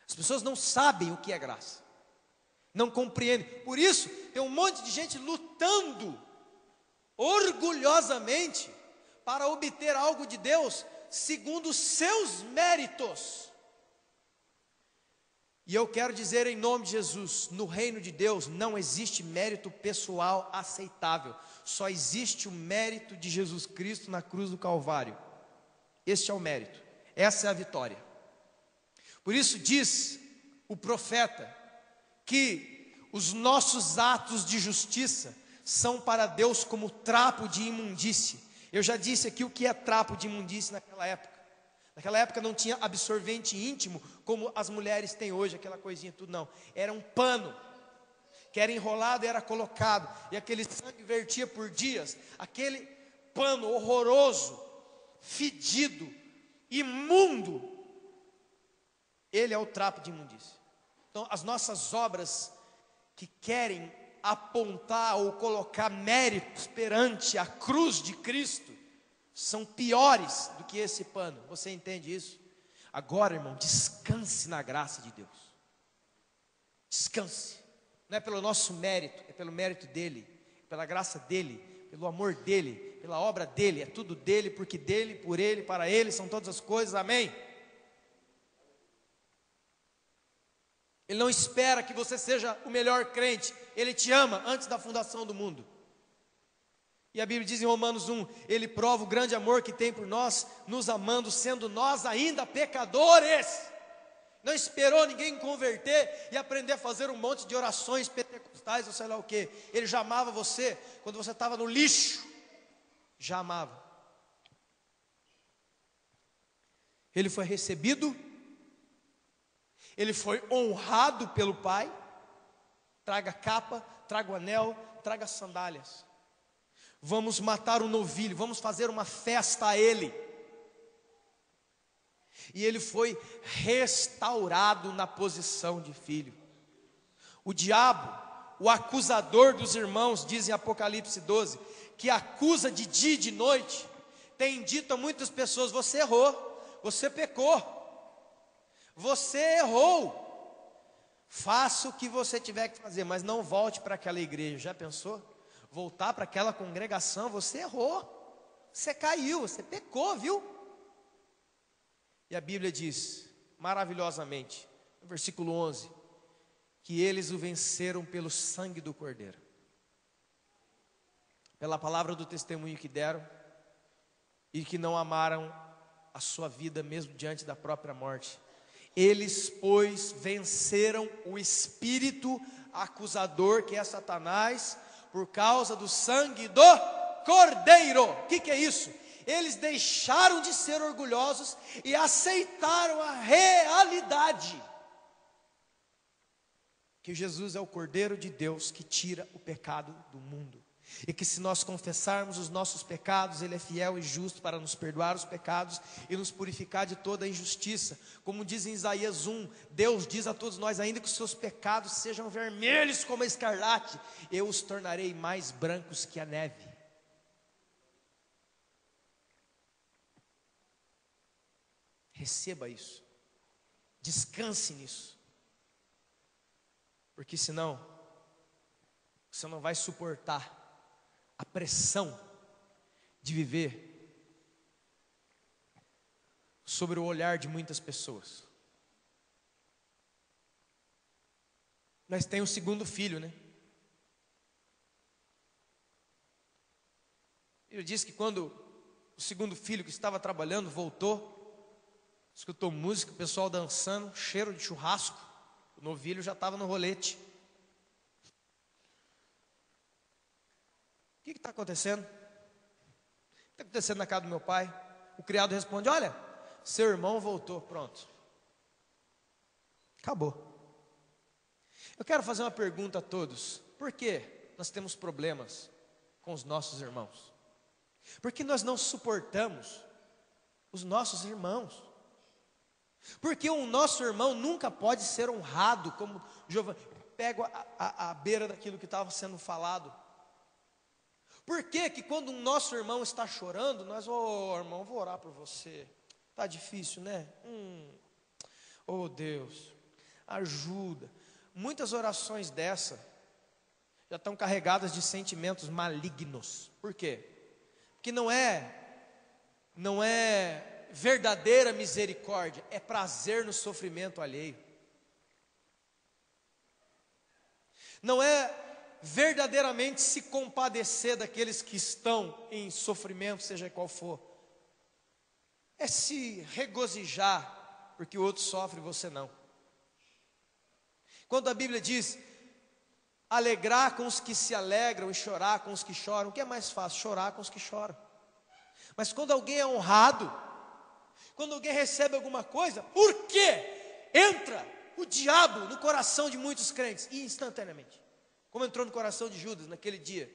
As pessoas não sabem o que é graça, não compreendem. Por isso tem um monte de gente lutando orgulhosamente para obter algo de Deus segundo os seus méritos. E eu quero dizer em nome de Jesus, no reino de Deus não existe mérito pessoal aceitável, só existe o mérito de Jesus Cristo na cruz do Calvário. Este é o mérito, essa é a vitória. Por isso diz o profeta que os nossos atos de justiça são para Deus como trapo de imundície. Eu já disse aqui o que é trapo de imundície naquela época. Naquela época não tinha absorvente íntimo como as mulheres têm hoje, aquela coisinha tudo, não. Era um pano que era enrolado e era colocado, e aquele sangue vertia por dias. Aquele pano horroroso, fedido, imundo, ele é o trapo de imundície. Então as nossas obras que querem apontar ou colocar méritos perante a cruz de Cristo são piores do que esse pano. Você entende isso? Agora, irmão, descanse na graça de Deus. Descanse. Não é pelo nosso mérito, é pelo mérito dele, pela graça dele, pelo amor dele, pela obra dele. É tudo dele, porque dele, por ele, para ele são todas as coisas. Amém? Ele não espera que você seja o melhor crente. Ele te ama antes da fundação do mundo. E a Bíblia diz em Romanos 1, Ele prova o grande amor que tem por nós, nos amando, sendo nós ainda pecadores. Não esperou ninguém converter e aprender a fazer um monte de orações pentecostais, ou sei lá o que. Ele já amava você quando você estava no lixo. Já amava. Ele foi recebido, ele foi honrado pelo Pai. Traga capa, traga o anel, traga sandálias. Vamos matar o novilho, vamos fazer uma festa a ele. E ele foi restaurado na posição de filho. O diabo, o acusador dos irmãos, diz em Apocalipse 12, que acusa de dia e de noite, tem dito a muitas pessoas: você errou, você pecou, você errou. Faça o que você tiver que fazer, mas não volte para aquela igreja. Já pensou? Voltar para aquela congregação, você errou, você caiu, você pecou, viu? E a Bíblia diz, maravilhosamente, no versículo 11, que eles o venceram pelo sangue do Cordeiro, pela palavra do testemunho que deram, e que não amaram a sua vida mesmo diante da própria morte. Eles, pois, venceram o espírito acusador, que é Satanás, por causa do sangue do Cordeiro. O que é isso? Eles deixaram de ser orgulhosos e aceitaram a realidade que Jesus é o Cordeiro de Deus que tira o pecado do mundo. E que se nós confessarmos os nossos pecados, Ele é fiel e justo para nos perdoar os pecados e nos purificar de toda a injustiça. Como diz em Isaías 1, Deus diz a todos nós: ainda que os seus pecados sejam vermelhos como a escarlate, eu os tornarei mais brancos que a neve. Receba isso, descanse nisso, porque senão você não vai suportar a pressão de viver sobre o olhar de muitas pessoas. Nós temos um segundo filho, né? Ele disse que quando o segundo filho que estava trabalhando voltou, escutou música, o pessoal dançando, cheiro de churrasco, o novilho já estava no rolete. O que está acontecendo? O que está acontecendo na casa do meu pai? O criado responde: olha, seu irmão voltou. Pronto, acabou. Eu quero fazer uma pergunta a todos: por que nós temos problemas com os nossos irmãos? Por que nós não suportamos os nossos irmãos? Porque o nosso irmão nunca pode ser honrado, como Giovanni. Pego a beira daquilo que estava sendo falado. Por que que quando o nosso irmão está chorando, nós, irmão, vou orar por você, está difícil, né? Deus, ajuda. Muitas orações dessa já estão carregadas de sentimentos malignos. Por quê? Porque não é verdadeira misericórdia, é prazer no sofrimento alheio. Não é verdadeiramente se compadecer daqueles que estão em sofrimento, seja qual for. É se regozijar, porque o outro sofre e você não. Quando a Bíblia diz alegrar com os que se alegram e chorar com os que choram, o que é mais fácil? Chorar com os que choram. Mas quando alguém é honrado, quando alguém recebe alguma coisa, por quê? Entra o diabo no coração de muitos crentes, instantaneamente. Como entrou no coração de Judas naquele dia,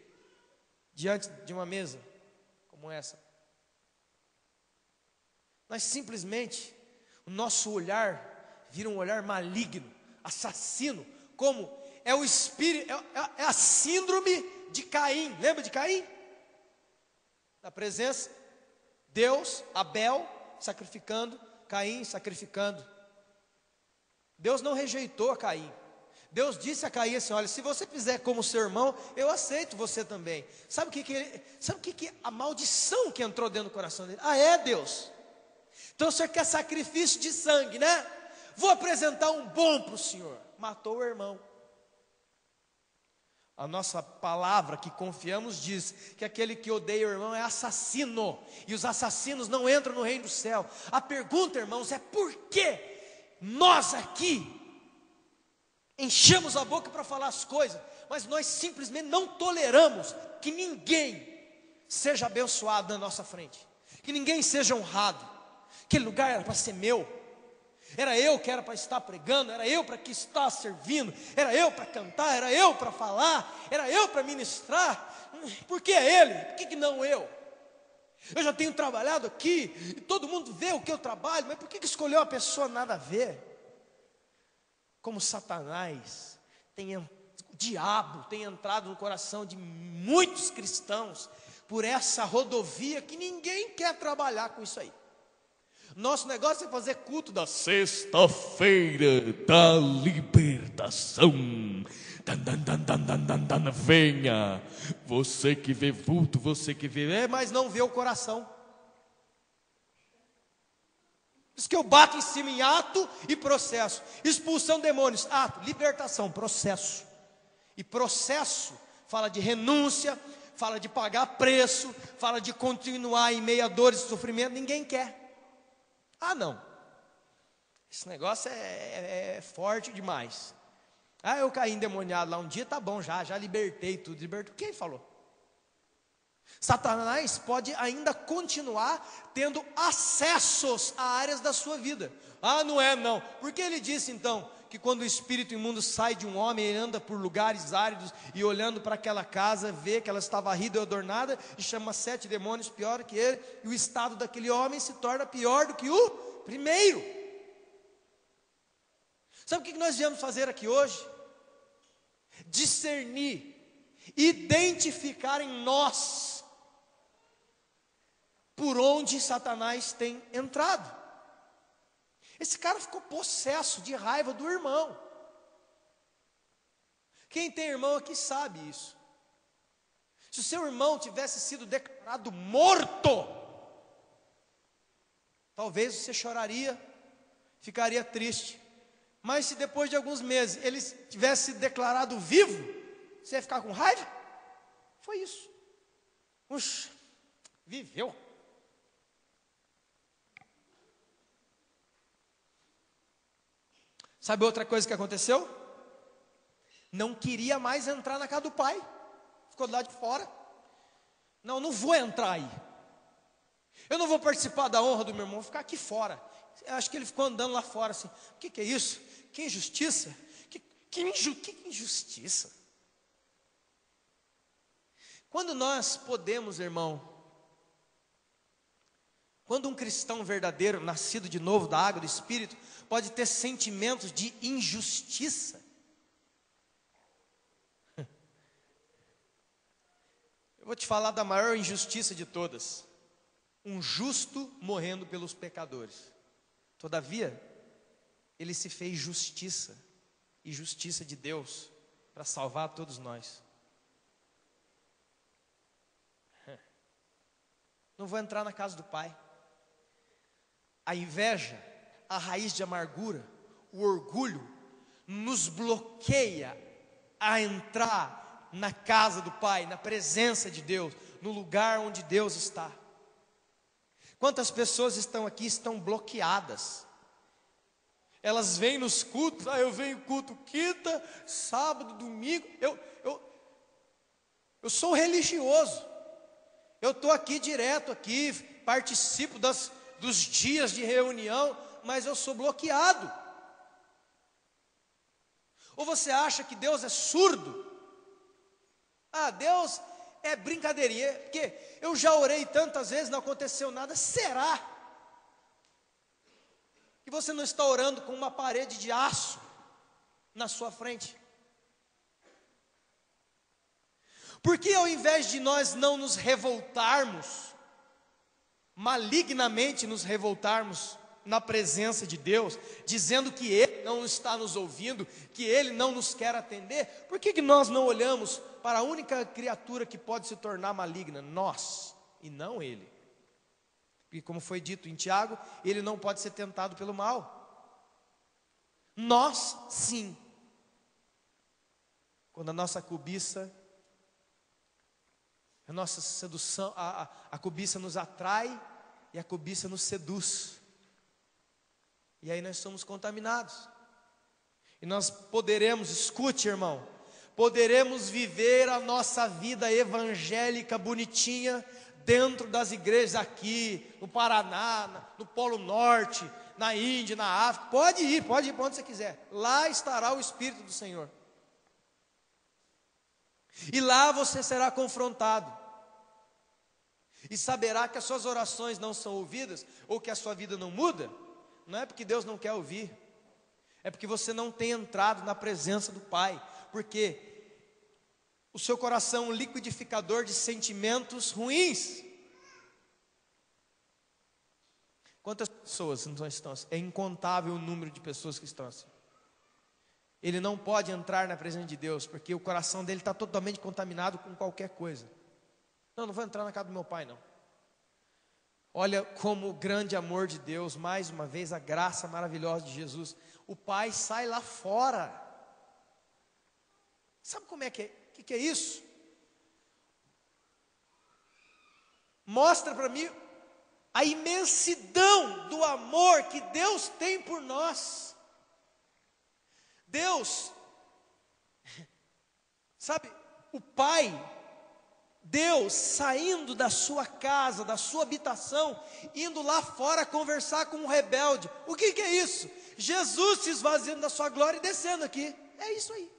diante de uma mesa como essa. Nós simplesmente, o nosso olhar vira um olhar maligno, assassino, como é o espírito, é a síndrome de Caim. Lembra de Caim? Na presença, Deus, Abel sacrificando, Caim sacrificando. Deus não rejeitou a Caim. Deus disse a Caim assim: olha, se você fizer como seu irmão, eu aceito você também. Sabe o que a maldição que entrou dentro do coração dele? Ah, é, Deus? Então o Senhor quer sacrifício de sangue, né? Vou apresentar um bom para o Senhor. Matou o irmão. A nossa palavra que confiamos diz que aquele que odeia o irmão é assassino, e os assassinos não entram no reino do céu. A pergunta, irmãos, é por que nós aqui enchemos a boca para falar as coisas, mas nós simplesmente não toleramos que ninguém seja abençoado na nossa frente, que ninguém seja honrado. Aquele lugar era para ser meu, era eu que era para estar pregando, era eu para que estar servindo, era eu para cantar, era eu para falar, era eu para ministrar. Por que ele? Por que não eu? Eu já tenho trabalhado aqui, e todo mundo vê o que eu trabalho, mas por que escolheu a pessoa nada a ver? Como Satanás, o diabo tem entrado no coração de muitos cristãos, por essa rodovia que ninguém quer trabalhar com isso aí. Nosso negócio é fazer culto da sexta-feira da libertação. Venha, você que vê vulto, você que vê, mas não vê o coração. Por isso que eu bato em cima em ato e processo. Expulsão de demônios, ato, libertação, processo. E processo fala de renúncia, fala de pagar preço, fala de continuar em meio a dores e sofrimento. Ninguém quer. Ah, não, esse negócio é forte demais. Ah, eu caí endemoniado lá um dia, tá bom, já libertei tudo. Libertou, quem falou? Satanás pode ainda continuar tendo acessos a áreas da sua vida. Ah, não é não. Porque ele disse então que quando o espírito imundo sai de um homem, ele anda por lugares áridos e olhando para aquela casa, vê que ela está varrida e adornada e chama 7 demônios pior que ele, e o estado daquele homem se torna pior do que o primeiro. Sabe o que nós viemos fazer aqui hoje? Discernir, identificar em nós por onde Satanás tem entrado. Esse cara ficou possesso de raiva do irmão. Quem tem irmão aqui sabe isso. Se o seu irmão tivesse sido declarado morto, talvez você choraria, ficaria triste. Mas se depois de alguns meses ele tivesse sido declarado vivo, você ia ficar com raiva? Foi isso. Puxa, viveu. Sabe outra coisa que aconteceu? Não queria mais entrar na casa do pai. Ficou do lado de fora. Não vou entrar aí. Eu não vou participar da honra do meu irmão, vou ficar aqui fora. Eu acho que ele ficou andando lá fora assim. O que é isso? Que injustiça? Que injustiça? Quando nós podemos, irmão, quando um cristão verdadeiro, nascido de novo da água do Espírito, pode ter sentimentos de injustiça. Eu vou te falar da maior injustiça de todas. Um justo morrendo pelos pecadores. Todavia, ele se fez justiça, e justiça de Deus, para salvar todos nós. não vou entrar na casa do pai. A inveja, a raiz de amargura, o orgulho, nos bloqueia a entrar na casa do pai, na presença de Deus, no lugar onde Deus está. Quantas pessoas estão aqui, estão bloqueadas? Elas vêm nos cultos, eu venho culto quinta, sábado, domingo, eu sou religioso, eu estou aqui direto, aqui, participo dos dias de reunião, mas eu sou bloqueado. Ou você acha que Deus é surdo? Deus é brincadeirinha, porque eu já orei tantas vezes, não aconteceu nada. Será que você não está orando com uma parede de aço na sua frente? Porque ao invés de nós não nos revoltarmos, malignamente nos revoltarmos na presença de Deus, dizendo que Ele não está nos ouvindo, que Ele não nos quer atender, por que nós não olhamos para a única criatura que pode se tornar maligna? Nós, e não Ele. E como foi dito em Tiago, Ele não pode ser tentado pelo mal. Nós, sim. Quando a nossa cobiça, a nossa sedução, a cobiça nos atrai e a cobiça nos seduz. E aí nós somos contaminados. E nós poderemos, escute, irmão, poderemos viver a nossa vida evangélica bonitinha dentro das igrejas aqui, no Paraná, no Polo Norte, na Índia, na África. Pode ir para onde você quiser. Lá estará o Espírito do Senhor. E lá você será confrontado. E saberá que as suas orações não são ouvidas, ou que a sua vida não muda. Não é porque Deus não quer ouvir, é porque você não tem entrado na presença do Pai, porque o seu coração é um liquidificador de sentimentos ruins. Quantas pessoas não estão assim? É incontável o número de pessoas que estão assim. Ele não pode entrar na presença de Deus, porque o coração dele está totalmente contaminado com qualquer coisa. Não vou entrar na casa do meu pai, não. Olha como o grande amor de Deus, mais uma vez a graça maravilhosa de Jesus. O pai sai lá fora. Sabe como é que é isso? Mostra para mim a imensidão do amor que Deus tem por nós. Deus, sabe, o pai, Deus saindo da sua casa, da sua habitação, indo lá fora conversar com um rebelde. O que é isso? Jesus se esvaziando da sua glória e descendo aqui. É isso aí.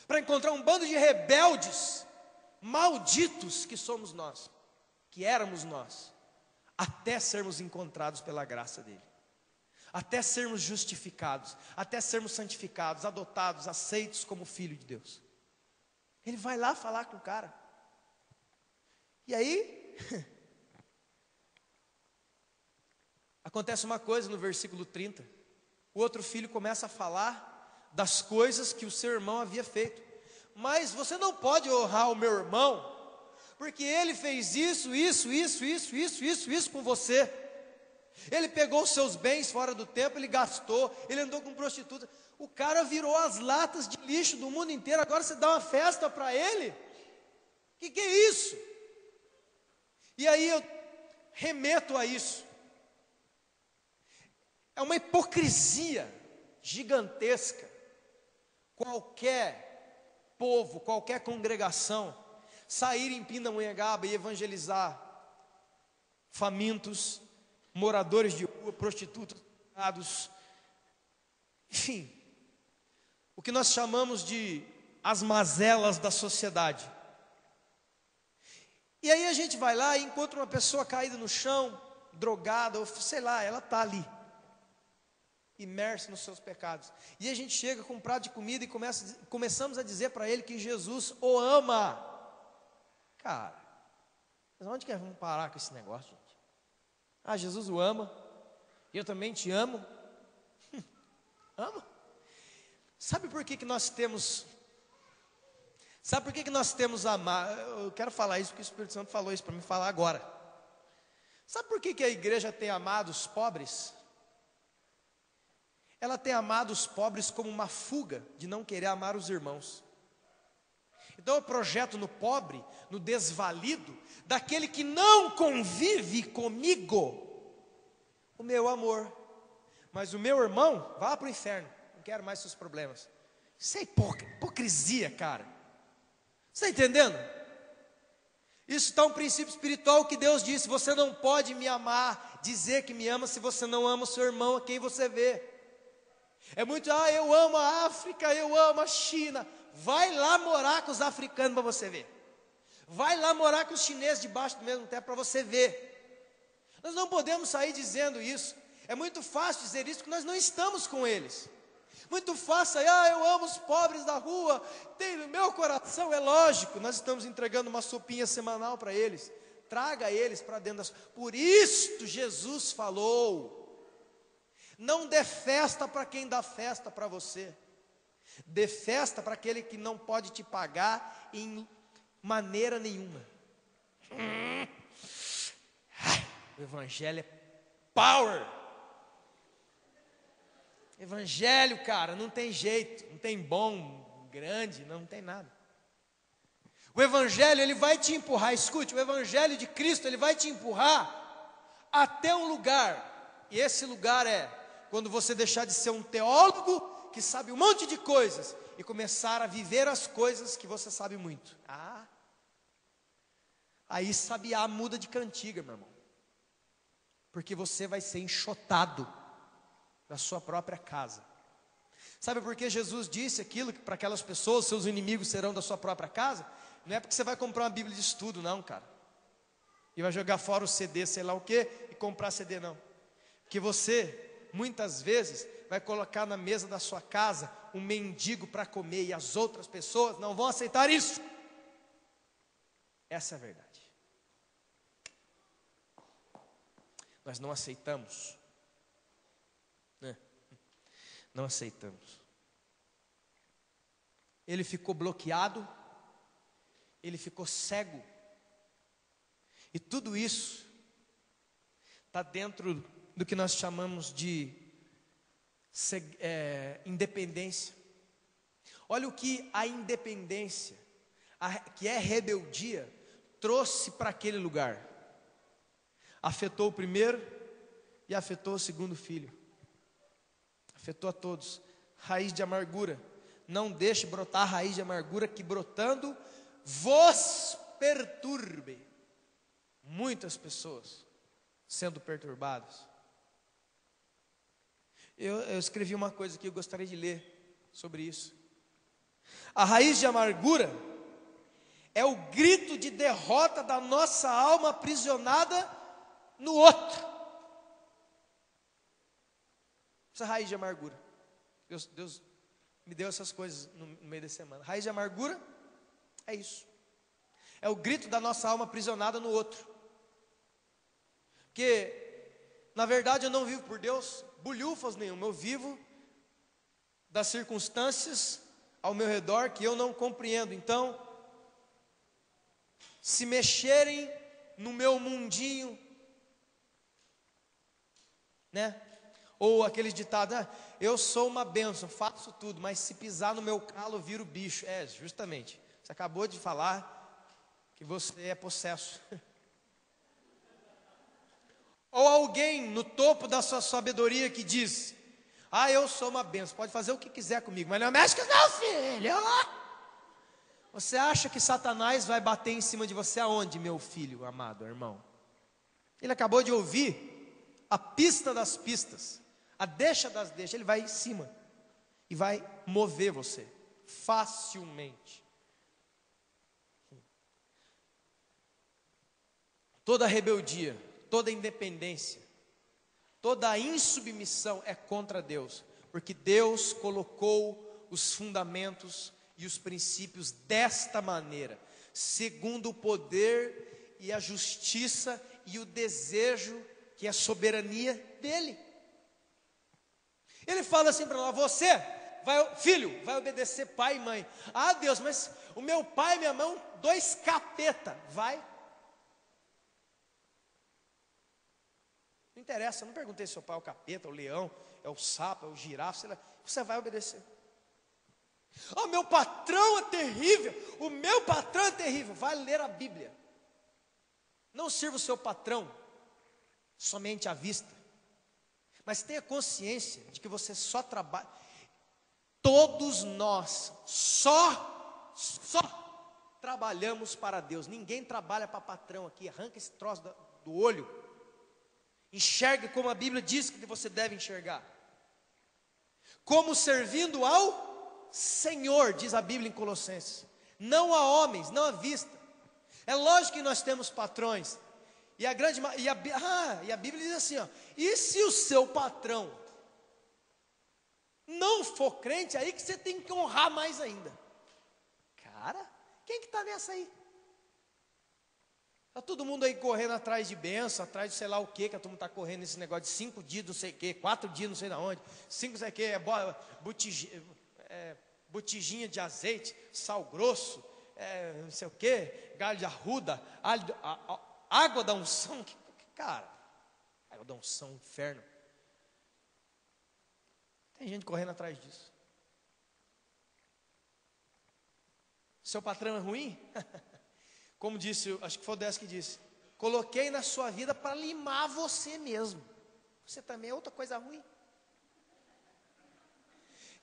Para encontrar um bando de rebeldes, malditos que somos nós, que éramos nós, até sermos encontrados pela graça dele, até sermos justificados, até sermos santificados, adotados, aceitos como filho de Deus. Ele vai lá falar com o cara. E aí, acontece uma coisa no versículo 30. O outro filho começa a falar das coisas que o seu irmão havia feito. Mas você não pode honrar o meu irmão, porque ele fez isso com você. Ele pegou os seus bens fora do templo, ele gastou, ele andou com prostituta. O cara virou as latas de lixo do mundo inteiro. Agora você dá uma festa para ele? O que é isso? E aí eu remeto a isso. É uma hipocrisia gigantesca. Qualquer povo, qualquer congregação sair em Pindamonhangaba e evangelizar famintos, moradores de rua, prostitutas, enfim, o que nós chamamos de as mazelas da sociedade. E aí a gente vai lá e encontra uma pessoa caída no chão, drogada, ou sei lá, ela está ali, imersa nos seus pecados. E a gente chega com um prato de comida e começamos a dizer para ele que Jesus o ama. Cara, mas onde que vamos parar com esse negócio, gente? Jesus o ama, eu também te amo. Ama? Sabe por que nós temos... Sabe por que nós temos amar? Eu quero falar isso porque o Espírito Santo falou isso para mim falar agora. Sabe por que a igreja tem amado os pobres? Ela tem amado os pobres como uma fuga de não querer amar os irmãos. Então eu projeto no pobre, no desvalido, daquele que não convive comigo, o meu amor. Mas o meu irmão, vá para o inferno, não quero mais seus problemas. Isso é hipocrisia, cara. Você está entendendo? Isso está um princípio espiritual que Deus disse: você não pode me amar, dizer que me ama, se você não ama o seu irmão a quem você vê. É muito, eu amo a África, eu amo a China. Vai lá morar com os africanos para você ver. Vai lá morar com os chineses debaixo do mesmo teto para você ver. Nós não podemos sair dizendo isso. É muito fácil dizer isso, porque nós não estamos com eles. Muito fácil, eu amo os pobres da rua, tem no meu coração, é lógico, nós estamos entregando uma sopinha semanal para eles. Traga eles para dentro das... Por isto Jesus falou: não dê festa para quem dá festa para você. Dê festa para aquele que não pode te pagar em maneira nenhuma. O evangelho é power. Evangelho, cara, não tem jeito, não tem bom, grande, não tem nada. O evangelho, ele vai te empurrar, escute, o evangelho de Cristo, ele vai te empurrar até um lugar. E esse lugar é quando você deixar de ser um teólogo que sabe um monte de coisas e começar a viver as coisas que você sabe muito. Aí sabiá muda de cantiga, meu irmão. Porque você vai ser enxotado da sua própria casa. Sabe por que Jesus disse aquilo para aquelas pessoas: seus inimigos serão da sua própria casa? Não é porque você vai comprar uma Bíblia de estudo, não, cara. E vai jogar fora o CD, sei lá o quê, e comprar CD, não. Porque você, muitas vezes, vai colocar na mesa da sua casa um mendigo para comer, e as outras pessoas não vão aceitar isso. Essa é a verdade. Nós não aceitamos. Não aceitamos. Ele ficou bloqueado, ele ficou cego, e tudo isso está dentro do que nós chamamos de independência. Olha o que a independência, que é rebeldia, trouxe para aquele lugar. Afetou o primeiro e afetou o segundo filho. Afetou a todos. Raiz de amargura. Não deixe brotar a raiz de amargura, que brotando vos perturbe. Muitas pessoas sendo perturbadas. Eu escrevi uma coisa que eu gostaria de ler sobre isso. A raiz de amargura é o grito de derrota da nossa alma aprisionada no outro. Essa raiz de amargura. Deus me deu essas coisas no meio da semana. Raiz de amargura é isso. É o grito da nossa alma aprisionada no outro. Porque, na verdade, eu não vivo por Deus bulhufas nenhuma. Eu vivo das circunstâncias ao meu redor que eu não compreendo. Então, se mexerem no meu mundinho, né? Ou aqueles ditados: eu sou uma bênção, faço tudo, mas se pisar no meu calo, eu viro bicho. Justamente, você acabou de falar que você é possesso. Ou alguém no topo da sua sabedoria que diz: eu sou uma bênção, pode fazer o que quiser comigo, mas não mexe com o meu filho. Você acha que Satanás vai bater em cima de você aonde, meu filho amado, irmão? Ele acabou de ouvir a pista das pistas, a deixa das deixas. Ele vai em cima e vai mover você facilmente. Toda rebeldia, toda independência, toda insubmissão é contra Deus, porque Deus colocou os fundamentos e os princípios desta maneira, segundo o poder e a justiça e o desejo, que é a soberania dele. Ele fala assim para nós: você, filho, vai obedecer pai e mãe. Deus, mas o meu pai e minha mãe, 2 capeta. Vai. interessa, não perguntei se seu pai é o capeta, é o leão, é o sapo, é o girafa, sei lá. Você vai obedecer. Oh, meu patrão é terrível, o meu patrão é terrível. Vai ler a Bíblia. Não sirva o seu patrão somente à vista, mas tenha consciência de que você só trabalha. Todos nós só trabalhamos para Deus. Ninguém trabalha para patrão aqui. Arranca esse troço do olho. Enxergue como a Bíblia diz que você deve enxergar. Como servindo ao Senhor, diz a Bíblia em Colossenses. Não a homens, não à vista. É lógico que nós temos patrões. E a Bíblia diz assim, ó, e se o seu patrão não for crente, aí que você tem que honrar mais ainda. Cara, quem que está nessa aí? Está todo mundo aí correndo atrás de bênção, atrás de sei lá o que a turma está correndo nesse negócio de 5 dias, não sei o que, 4 dias, não sei de onde, 5 não sei o que, botijinha de azeite, sal grosso, não sei o que, galho de arruda, água da unção, cara, água da unção, inferno. Tem gente correndo atrás disso. Seu patrão é ruim? Como disse, acho que foi o Décio que disse, coloquei na sua vida para limar você mesmo. Você também é outra coisa ruim.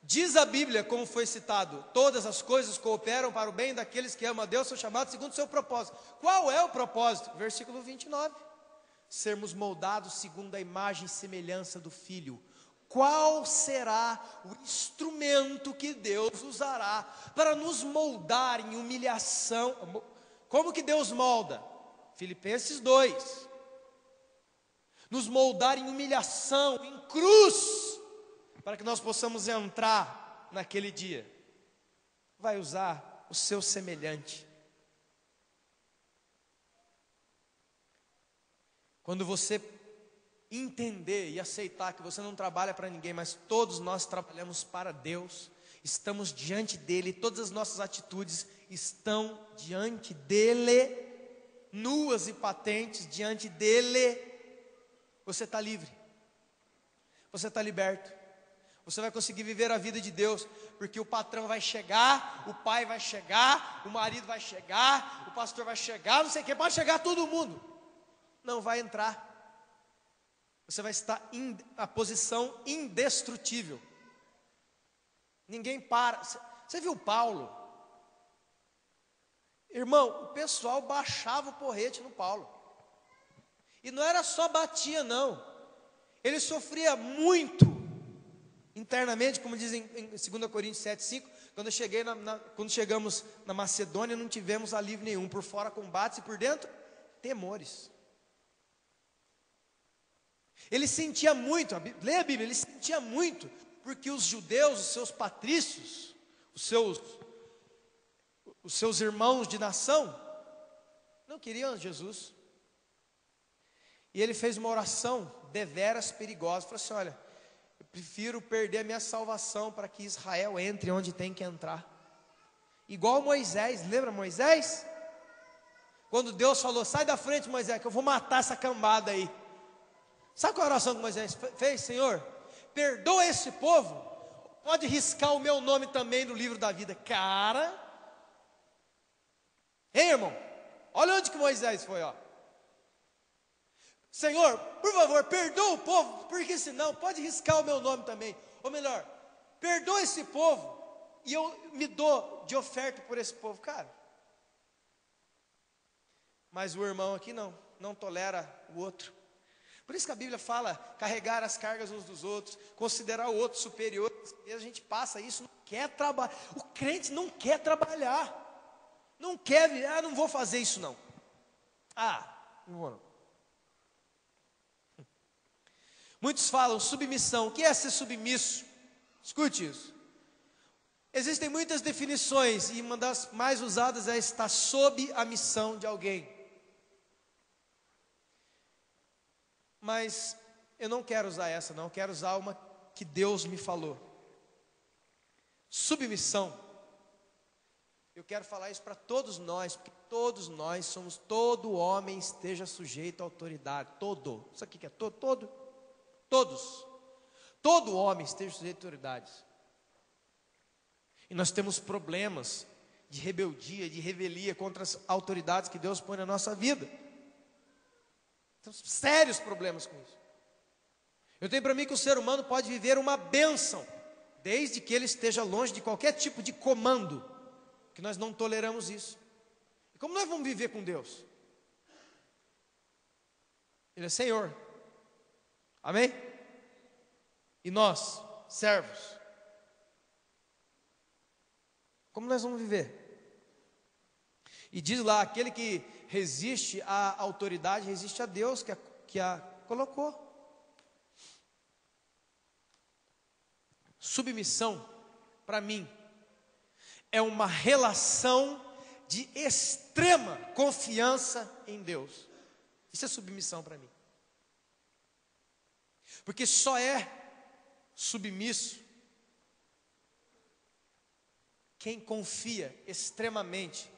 Diz a Bíblia, como foi citado, todas as coisas cooperam para o bem daqueles que amam a Deus, são chamados segundo o seu propósito. Qual é o propósito? Versículo 29. Sermos moldados segundo a imagem e semelhança do Filho. Qual será o instrumento que Deus usará para nos moldar em humilhação? Como que Deus molda? Filipenses 2. Nos moldar em humilhação, em cruz, para que nós possamos entrar naquele dia. Vai usar o seu semelhante. Quando você entender e aceitar que você não trabalha para ninguém, mas todos nós trabalhamos para Deus, estamos diante dele, todas as nossas atitudes estão diante dele, nuas e patentes diante dele, você está livre, você está liberto, você vai conseguir viver a vida de Deus, porque o patrão vai chegar, o pai vai chegar, o marido vai chegar, o pastor vai chegar, não sei o que, pode chegar todo mundo, não vai entrar. Você vai estar em a posição indestrutível. Ninguém para. Você viu Paulo? Irmão, o pessoal baixava o porrete no Paulo. E não era só batia, não. Ele sofria muito internamente, como dizem em 2 Coríntios 7,5. Quando chegamos na Macedônia, não tivemos alívio nenhum. Por fora combates e por dentro temores. Ele sentia muito, leia a Bíblia, ele sentia muito, porque os judeus, os seus patrícios, os seus irmãos de nação, não queriam Jesus. E ele fez uma oração deveras perigosa, falou assim, olha, eu prefiro perder a minha salvação para que Israel entre onde tem que entrar. Igual Moisés, lembra Moisés? Quando Deus falou, sai da frente Moisés, que eu vou matar essa cambada aí. Sabe qual a oração que Moisés fez? Senhor, perdoa esse povo, pode riscar o meu nome também no livro da vida. Cara, hein, irmão? Olha onde que Moisés foi, ó. Senhor, por favor, perdoa o povo, porque senão pode riscar o meu nome também. Ou melhor, perdoa esse povo e eu me dou de oferta por esse povo, cara. Mas o irmão aqui não tolera o outro. Por isso que a Bíblia fala, carregar as cargas uns dos outros, considerar o outro superior. E a gente passa isso, não quer trabalhar. O crente não quer trabalhar. Não quer, não vou fazer isso não. Não vou não. Muitos falam submissão. O que é ser submisso? Escute isso. Existem muitas definições e uma das mais usadas é estar sob a missão de alguém. Mas eu não quero usar essa não, eu quero usar uma que Deus me falou. Submissão Eu quero falar isso para todos nós, porque todos nós somos, todo homem esteja sujeito à autoridade, todo, isso aqui que é todos, todo homem esteja sujeito à autoridade. E nós temos problemas de rebeldia, de revelia contra as autoridades que Deus põe na nossa vida. Temos sérios problemas com isso. Eu tenho para mim que o ser humano pode viver uma bênção, desde que ele esteja longe de qualquer tipo de comando, que nós não toleramos isso. E como nós vamos viver com Deus? Ele é Senhor, amém? E nós, servos, como nós vamos viver? E diz lá, aquele que resiste à autoridade, resiste a Deus que a colocou. Submissão, para mim, é uma relação de extrema confiança em Deus. Isso é submissão para mim. Porque só é submisso quem confia extremamente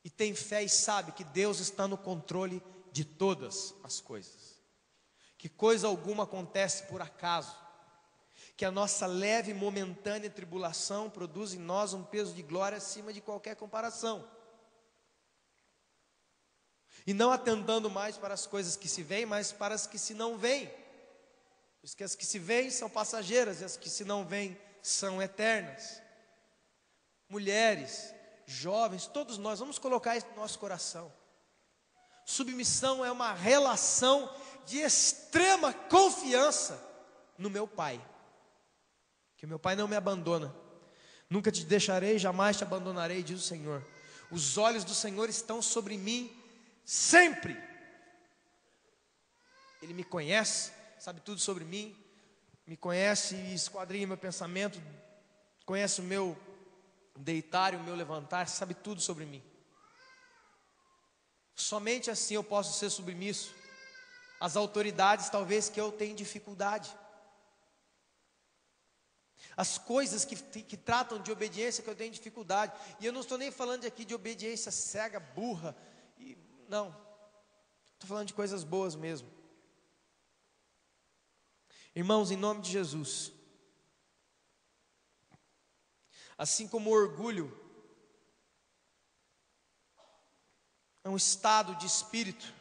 e tem fé e sabe que Deus está no controle de todas as coisas, que coisa alguma acontece por acaso, que a nossa leve e momentânea tribulação produz em nós um peso de glória acima de qualquer comparação, e não atentando mais para as coisas que se veem, mas para as que se não veem, porque as que se veem são passageiras e as que se não veem são eternas. Mulheres, jovens, todos nós, vamos colocar isso no nosso coração. Submissão é uma relação de extrema confiança no meu Pai, que meu Pai não me abandona, nunca te deixarei, jamais te abandonarei, diz o Senhor. Os olhos do Senhor estão sobre mim sempre. Ele me conhece, sabe tudo sobre mim, me conhece e esquadrinha meu pensamento, conhece o meu deitar e o meu levantar, sabe tudo sobre mim. Somente assim eu posso ser submisso às autoridades, talvez que eu tenha dificuldade. As coisas que tratam de obediência que eu tenho dificuldade. E eu não estou nem falando aqui de obediência cega, burra. Não, estou falando de coisas boas mesmo. Irmãos, em nome de Jesus, assim como o orgulho é um estado de espírito,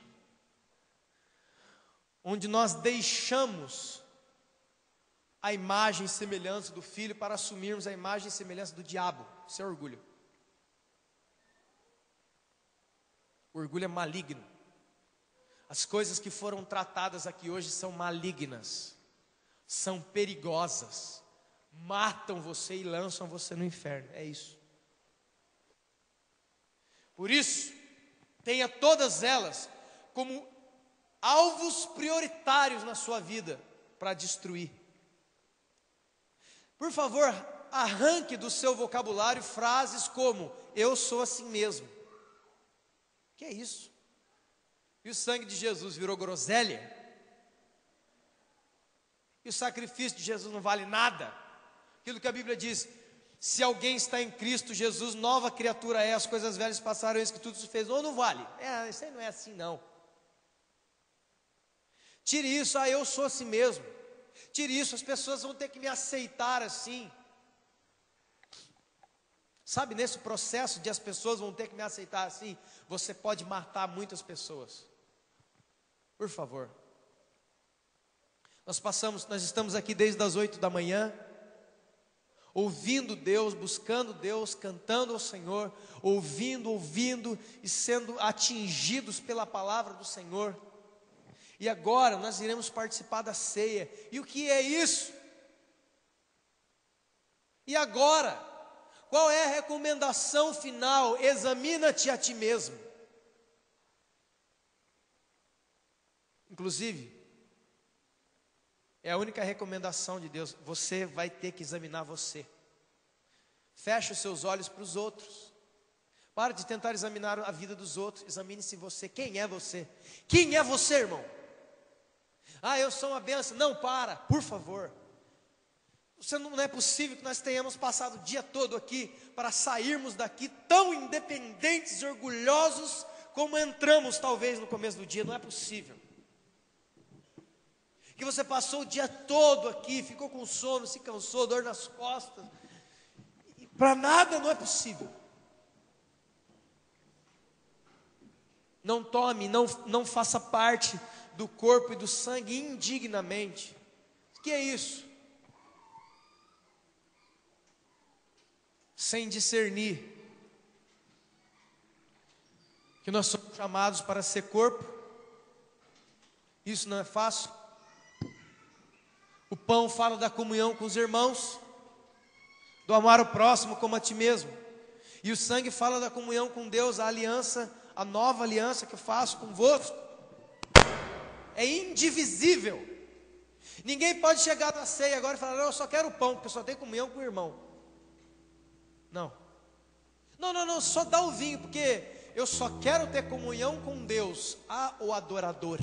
onde nós deixamos a imagem e semelhança do Filho para assumirmos a imagem e semelhança do diabo. Isso é orgulho. O orgulho é maligno. As coisas que foram tratadas aqui hoje são malignas, são perigosas, matam você e lançam você no inferno. É isso. Por isso, tenha todas elas como alvos prioritários na sua vida para destruir. Por favor, arranque do seu vocabulário frases como: eu sou assim mesmo. Que é isso? E o sangue de Jesus virou groselha? E o sacrifício de Jesus não vale nada? Aquilo que a Bíblia diz: se alguém está em Cristo Jesus, nova criatura é, as coisas velhas passaram, eis que tudo se fez. Ou não vale? Isso aí não é assim não. Tire isso, eu sou assim mesmo. Tire isso, as pessoas vão ter que me aceitar assim. Sabe, nesse processo de as pessoas vão ter que me aceitar assim, você pode matar muitas pessoas. Por favor. Nós estamos aqui desde as 8 da manhã, ouvindo Deus, buscando Deus, cantando ao Senhor, ouvindo e sendo atingidos pela palavra do Senhor. E agora nós iremos participar da ceia. E o que é isso? E agora, qual é a recomendação final? Examina-te a ti mesmo. Inclusive, é a única recomendação de Deus. Você vai ter que examinar você. Feche os seus olhos para os outros. Para de tentar examinar a vida dos outros. Examine-se você. Quem é você? Quem é você, irmão? Eu sou uma benção. Não, por favor. Não é possível que nós tenhamos passado o dia todo aqui para sairmos daqui tão independentes e orgulhosos como entramos talvez no começo do dia. Não é possível. Que você passou o dia todo aqui, ficou com sono, se cansou, dor nas costas. Para nada não é possível. Não tome, não faça parte do corpo e do sangue indignamente. O que é isso? Sem discernir que nós somos chamados para ser corpo. Isso não é fácil. O pão fala da comunhão com os irmãos, do amar o próximo como a ti mesmo. E o sangue fala da comunhão com Deus, a aliança, a nova aliança que eu faço convosco. É indivisível. Ninguém pode chegar na ceia agora e falar: não, eu só quero o pão, porque eu só tenho comunhão com o irmão. Não, só dá o vinho, porque eu só quero ter comunhão com Deus, o adorador.